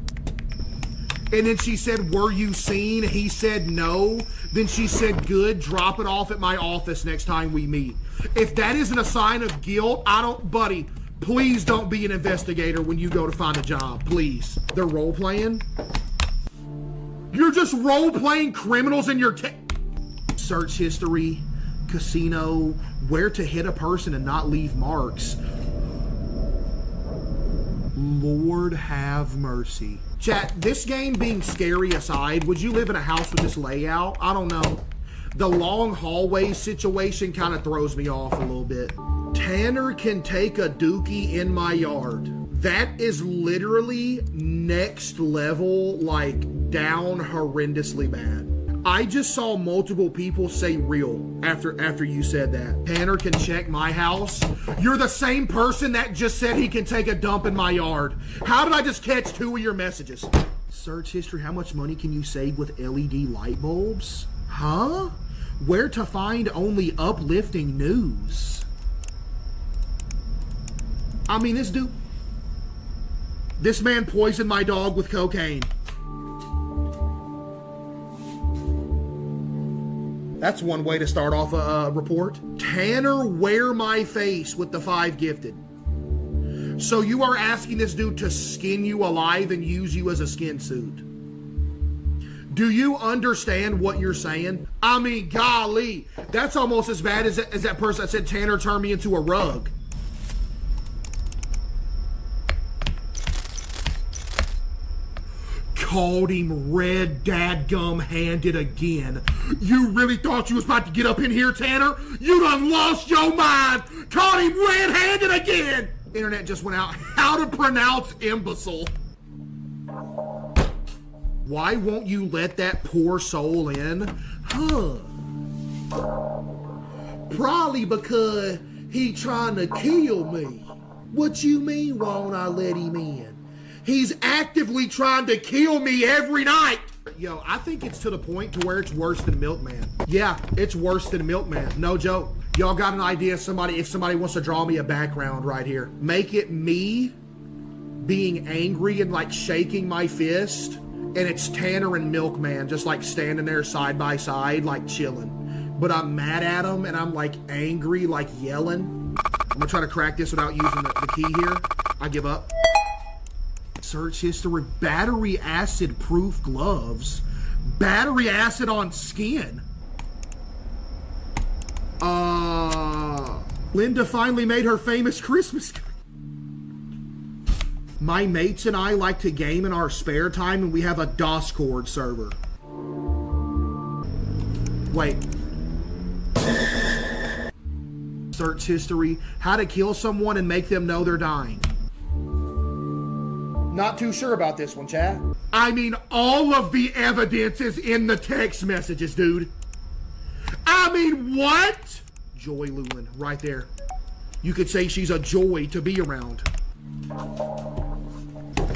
Speaker 1: And then she said, "Were you seen?" He said, "No." Then she said, "Good, drop it off at my office next time we meet." If that isn't a sign of guilt, buddy, please don't be an investigator when you go to find a job, please. They're role-playing? You're just role-playing criminals in your search history, casino, where to hit a person and not leave marks. Lord have mercy. Chat, this game being scary aside, would you live in a house with this layout? I don't know. The long hallway situation kind of throws me off a little bit. Tanner can take a dookie in my yard. That is literally next level, like down horrendously bad. I just saw multiple people say real after you said that. Tanner can check my house. You're the same person that just said he can take a dump in my yard. How did I just catch 2 of your messages? Search history, how much money can you save with LED light bulbs? Huh? Where to find only uplifting news? I mean, this man poisoned my dog with cocaine. That's one way to start off a report. Tanner, wear my face with the 5 gifted. So you are asking this dude to skin you alive and use you as a skin suit. Do you understand what you're saying? I mean, golly, that's almost as bad as that person that said Tanner turned me into a rug. Called him red dadgum handed again. You really thought you was about to get up in here, Tanner? You done lost your mind. Called him red handed again. Internet just went out. How to pronounce imbecile. Why won't you let that poor soul in? Huh. Probably because He trying to kill me. What you mean won't I let him in? He's actively trying to kill me every night. Yo, I think it's to the point to where it's worse than Milkman. Yeah, it's worse than Milkman. No joke. Y'all got an idea if somebody wants to draw me a background right here. Make it me being angry and like shaking my fist, and it's Tanner and Milkman just like standing there side by side like chilling. But I'm mad at them and I'm like angry, like yelling. I'm gonna try to crack this without using the key here. I give up. Search history, battery acid proof gloves. Battery acid on skin. Linda finally made her famous Christmas. My mates and I like to game in our spare time, and we have a Discord server. Wait. Search history, how to kill someone and make them know they're dying. Not too sure about this one, Chad. I mean, all of the evidence is in the text messages, dude. I mean, what? Joy Lewin, right there. You could say she's a joy to be around.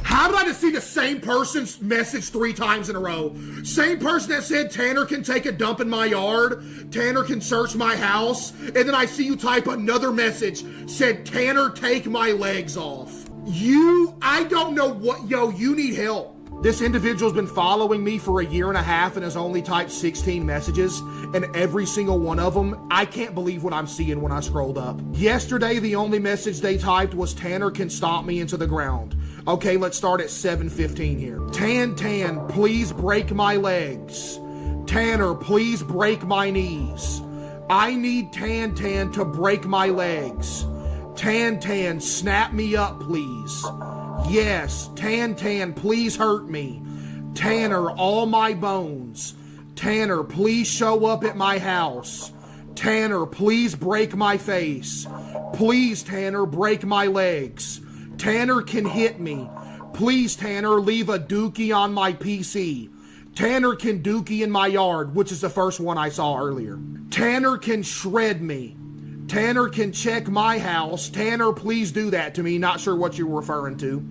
Speaker 1: How did I just see the same person's message 3 times in a row? Same person that said Tanner can take a dump in my yard, Tanner can search my house, and then I see you type another message, said Tanner take my legs off. I don't know what, you need help. This individual's been following me for 1.5 years and has only typed 16 messages, and every single one of them, I can't believe what I'm seeing when I scrolled up. Yesterday, the only message they typed was Tanner can stomp me into the ground. Okay, let's start at 7:15 here. Tan, please break my legs. Tanner, please break my knees. I need Tan to break my legs. Tan, snap me up, please. Yes, Tan, please hurt me. Tanner, all my bones. Tanner, please show up at my house. Tanner, please break my face. Please, Tanner, break my legs. Tanner can hit me. Please, Tanner, leave a dookie on my PC. Tanner can dookie in my yard, which is the first one I saw earlier. Tanner can shred me. Tanner can check my house. Tanner, please do that to me. Not sure what you're referring to.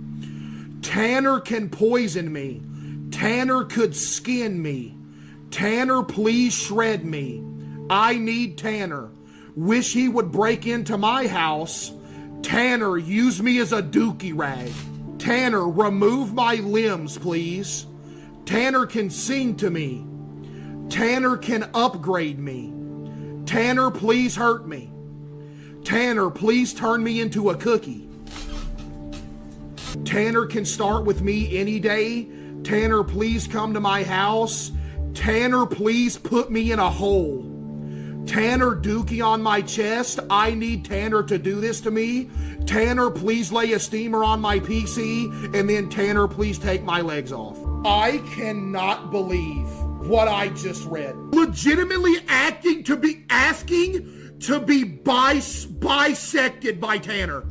Speaker 1: Tanner can poison me. Tanner could skin me. Tanner, please shred me. I need Tanner. Wish he would break into my house. Tanner, use me as a dookie rag. Tanner, remove my limbs, please. Tanner can sing to me. Tanner can upgrade me. Tanner, please hurt me. Tanner, please turn me into a cookie. Tanner can start with me any day. Tanner, please come to my house. Tanner, please put me in a hole. Tanner, dookie on my chest. I need Tanner to do this to me. Tanner, please lay a steamer on my PC. And then Tanner, please take my legs off. I cannot believe what I just read. Legitimately asking to be bisected by Tanner.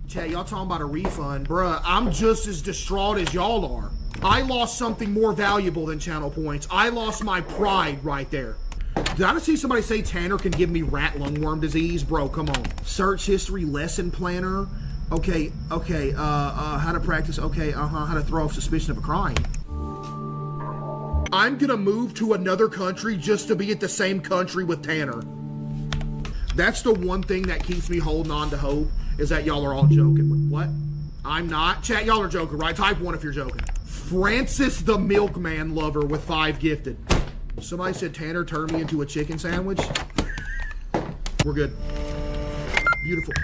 Speaker 1: Chat, y'all talking about a refund. Bruh, I'm just as distraught as y'all are. I lost something more valuable than channel points. I lost my pride right there. Did I just see somebody say Tanner can give me rat lungworm disease? Bro, come on. Search history lesson planner. Okay, how to practice, how to throw off suspicion of a crime. I'm gonna move to another country just to be at the same country with Tanner. That's the one thing that keeps me holding on to hope, is that y'all are all joking. What? I'm not. Chat, y'all are joking, right? Type 1 if you're joking. Francis the Milkman lover with 5 gifted. Somebody said Tanner turned me into a chicken sandwich. We're good. Beautiful.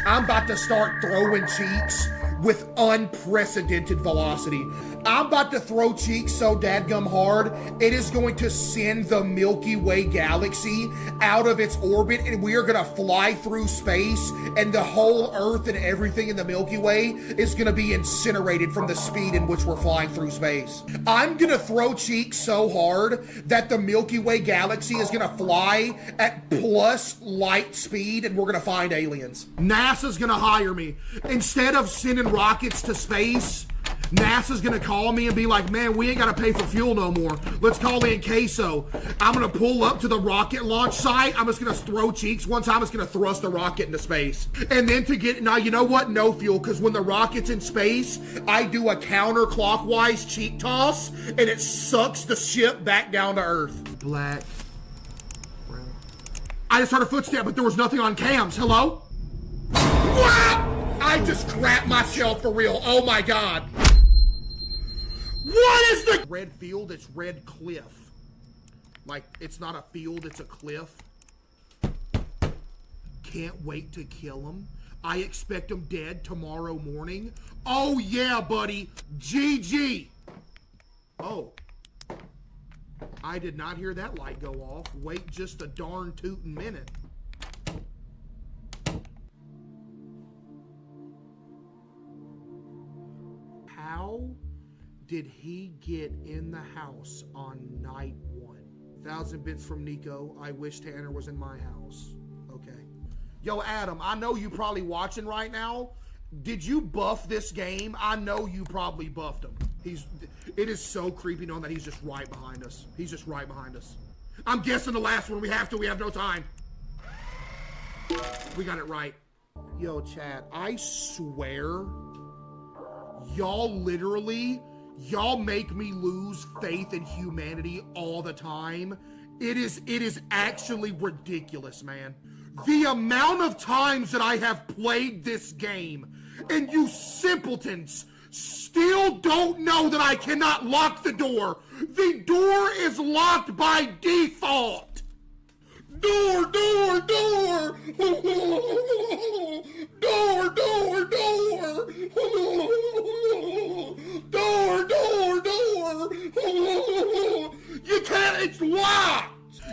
Speaker 1: I'm about to start throwing cheeks with unprecedented velocity. I'm about to throw cheeks so dadgum hard, it is going to send the Milky Way galaxy out of its orbit, and we are gonna fly through space, and the whole Earth and everything in the Milky Way is gonna be incinerated from the speed in which we're flying through space. I'm gonna throw cheeks so hard that the Milky Way galaxy is gonna fly at plus light speed, and we're gonna find aliens. NASA's gonna hire me. Instead of sending rockets to space, NASA's gonna call me and be like, man, we ain't gotta pay for fuel no more. Let's call in CaseOh. I'm gonna pull up to the rocket launch site. I'm just gonna throw cheeks one time. It's gonna thrust the rocket into space. And then to get, now you know what? No fuel, because when the rocket's in space, I do a counterclockwise cheek toss, and it sucks the ship back down to Earth. Black. Brown. I just heard a footstep, but there was nothing on cams. Hello? What? I just crapped myself for real. Oh my God. What is the red field? It's red cliff. Like, it's not a field, it's a cliff. Can't wait to kill him. I expect him dead tomorrow morning. Oh yeah, buddy. GG. Oh. I did not hear that light go off. Wait just a darn tootin' minute. How did he get in the house on night 1? 1,000 bits from Nico. I wish Tanner was in my house. Okay. Yo, Adam, I know you probably watching right now. Did you buff this game? I know you probably buffed him. It is so creepy knowing that he's just right behind us. He's just right behind us. I'm guessing the last one. We have no time. We got it right. Yo, chat, I swear, y'all make me lose faith in humanity all the time. It is actually ridiculous, man. The amount of times that I have played this game, and you simpletons still don't know that I cannot lock the door. The door is locked by default. Door, door, door. Door, door, door. Door, door, door. You can't, it's locked.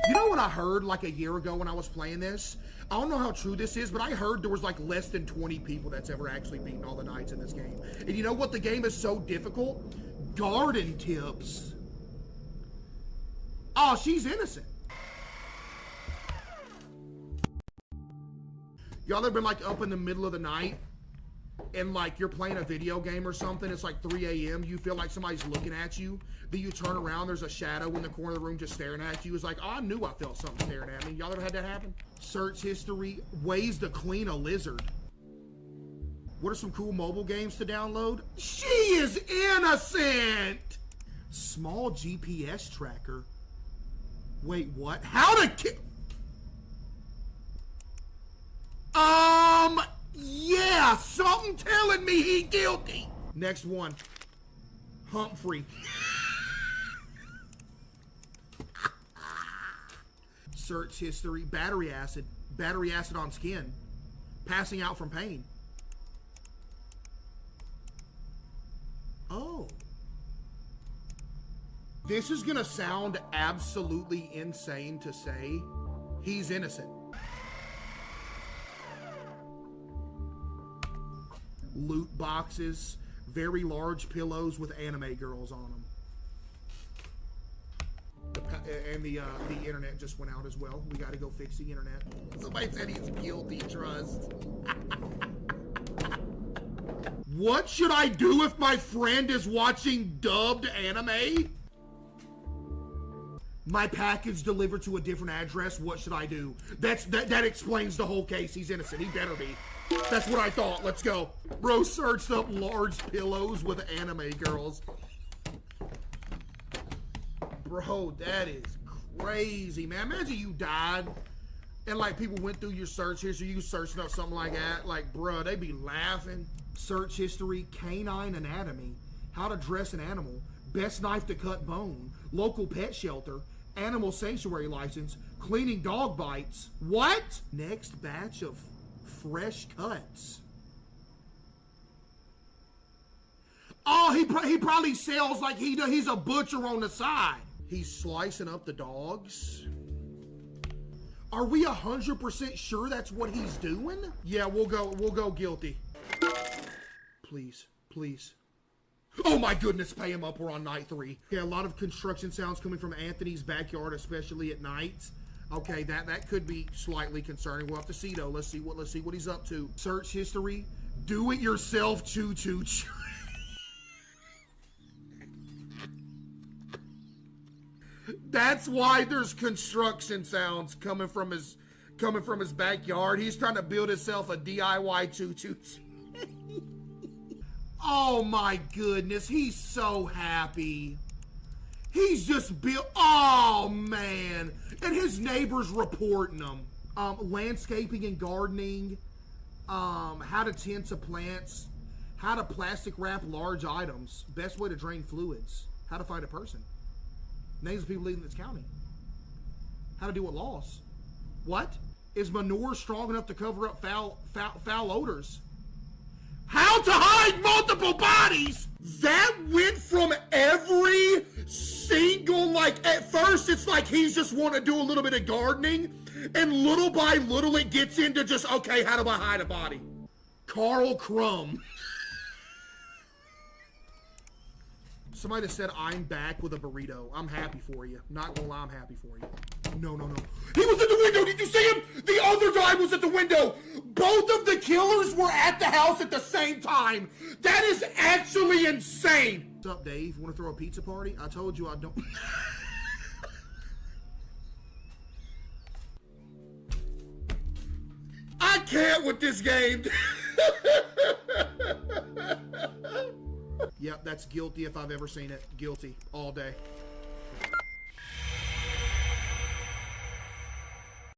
Speaker 1: You know what I heard like a year ago when I was playing this? I don't know how true this is, but I heard there was like less than 20 people that's ever actually beaten all the nights in this game. And you know what? The game is so difficult. Garden tips. Oh, she's innocent. Y'all ever been like up in the middle of the night and like you're playing a video game or something, it's like 3 a.m. you feel like somebody's looking at you, then you turn around, there's a shadow in the corner of the room just staring at you. It's like, oh, I knew I felt something staring at me. Y'all ever had that happen? Search history, ways to clean a lizard. What are some cool mobile games to download? She is innocent! Small GPS tracker. Wait, what? How to kill? Yeah, something telling me he guilty. Next one. Humphrey. Search history. Battery acid. Battery acid on skin. Passing out from pain. Oh. This is gonna sound absolutely insane to say. He's innocent. Loot boxes, very large pillows with anime girls on them. And the internet just went out as well. We got to go fix the internet. Somebody said he's guilty, trust. What should I do if my friend is watching dubbed anime? My package delivered to a different address. What should I do? That explains the whole case. He's innocent. He better be. That's what I thought. Let's go. Bro searched up large pillows with anime girls. Bro, that is crazy, man. Imagine you died and like people went through your search history. You searching up something like that. Like, bro, they be laughing. Search history, canine anatomy, how to dress an animal, best knife to cut bone, local pet shelter, animal sanctuary license, cleaning dog bites. What? Next batch of fresh cuts. Oh, he probably sells like he's a butcher on the side. He's slicing up the dogs. Are we 100% sure that's what he's doing? Yeah, we'll go guilty. Please, please. Oh my goodness, pay him up. We're on night 3. Yeah, a lot of construction sounds coming from Anthony's backyard, especially at night. Okay, that could be slightly concerning. We'll have to see though. Let's see what he's up to. Search history, do it yourself choo-choo. That's why there's construction sounds coming from his backyard. He's trying to build himself a DIY choo-choo. Oh my goodness, he's so happy. He's just built. Oh man, and his neighbors reporting him. Landscaping and gardening. How to tend to plants. How to plastic wrap large items. Best way to drain fluids. How to find a person. Names of people leaving this county. How to deal with loss. What? Is manure strong enough to cover up foul odors? How to hide multiple bodies! That went from every single, like, at first it's like he's just wanting to do a little bit of gardening, and little by little it gets into just, okay, how do I hide a body? Carl Crumb. Somebody said, I'm back with a burrito. I'm happy for you. Not gonna lie, I'm happy for you. No. He was at the window. Did you see him? The other guy was at the window. Both of the killers were at the house at the same time. That is actually insane. What's up, Dave? Want to throw a pizza party? I told you I don't. I can't with this game. Yep, that's guilty if I've ever seen it. Guilty all day.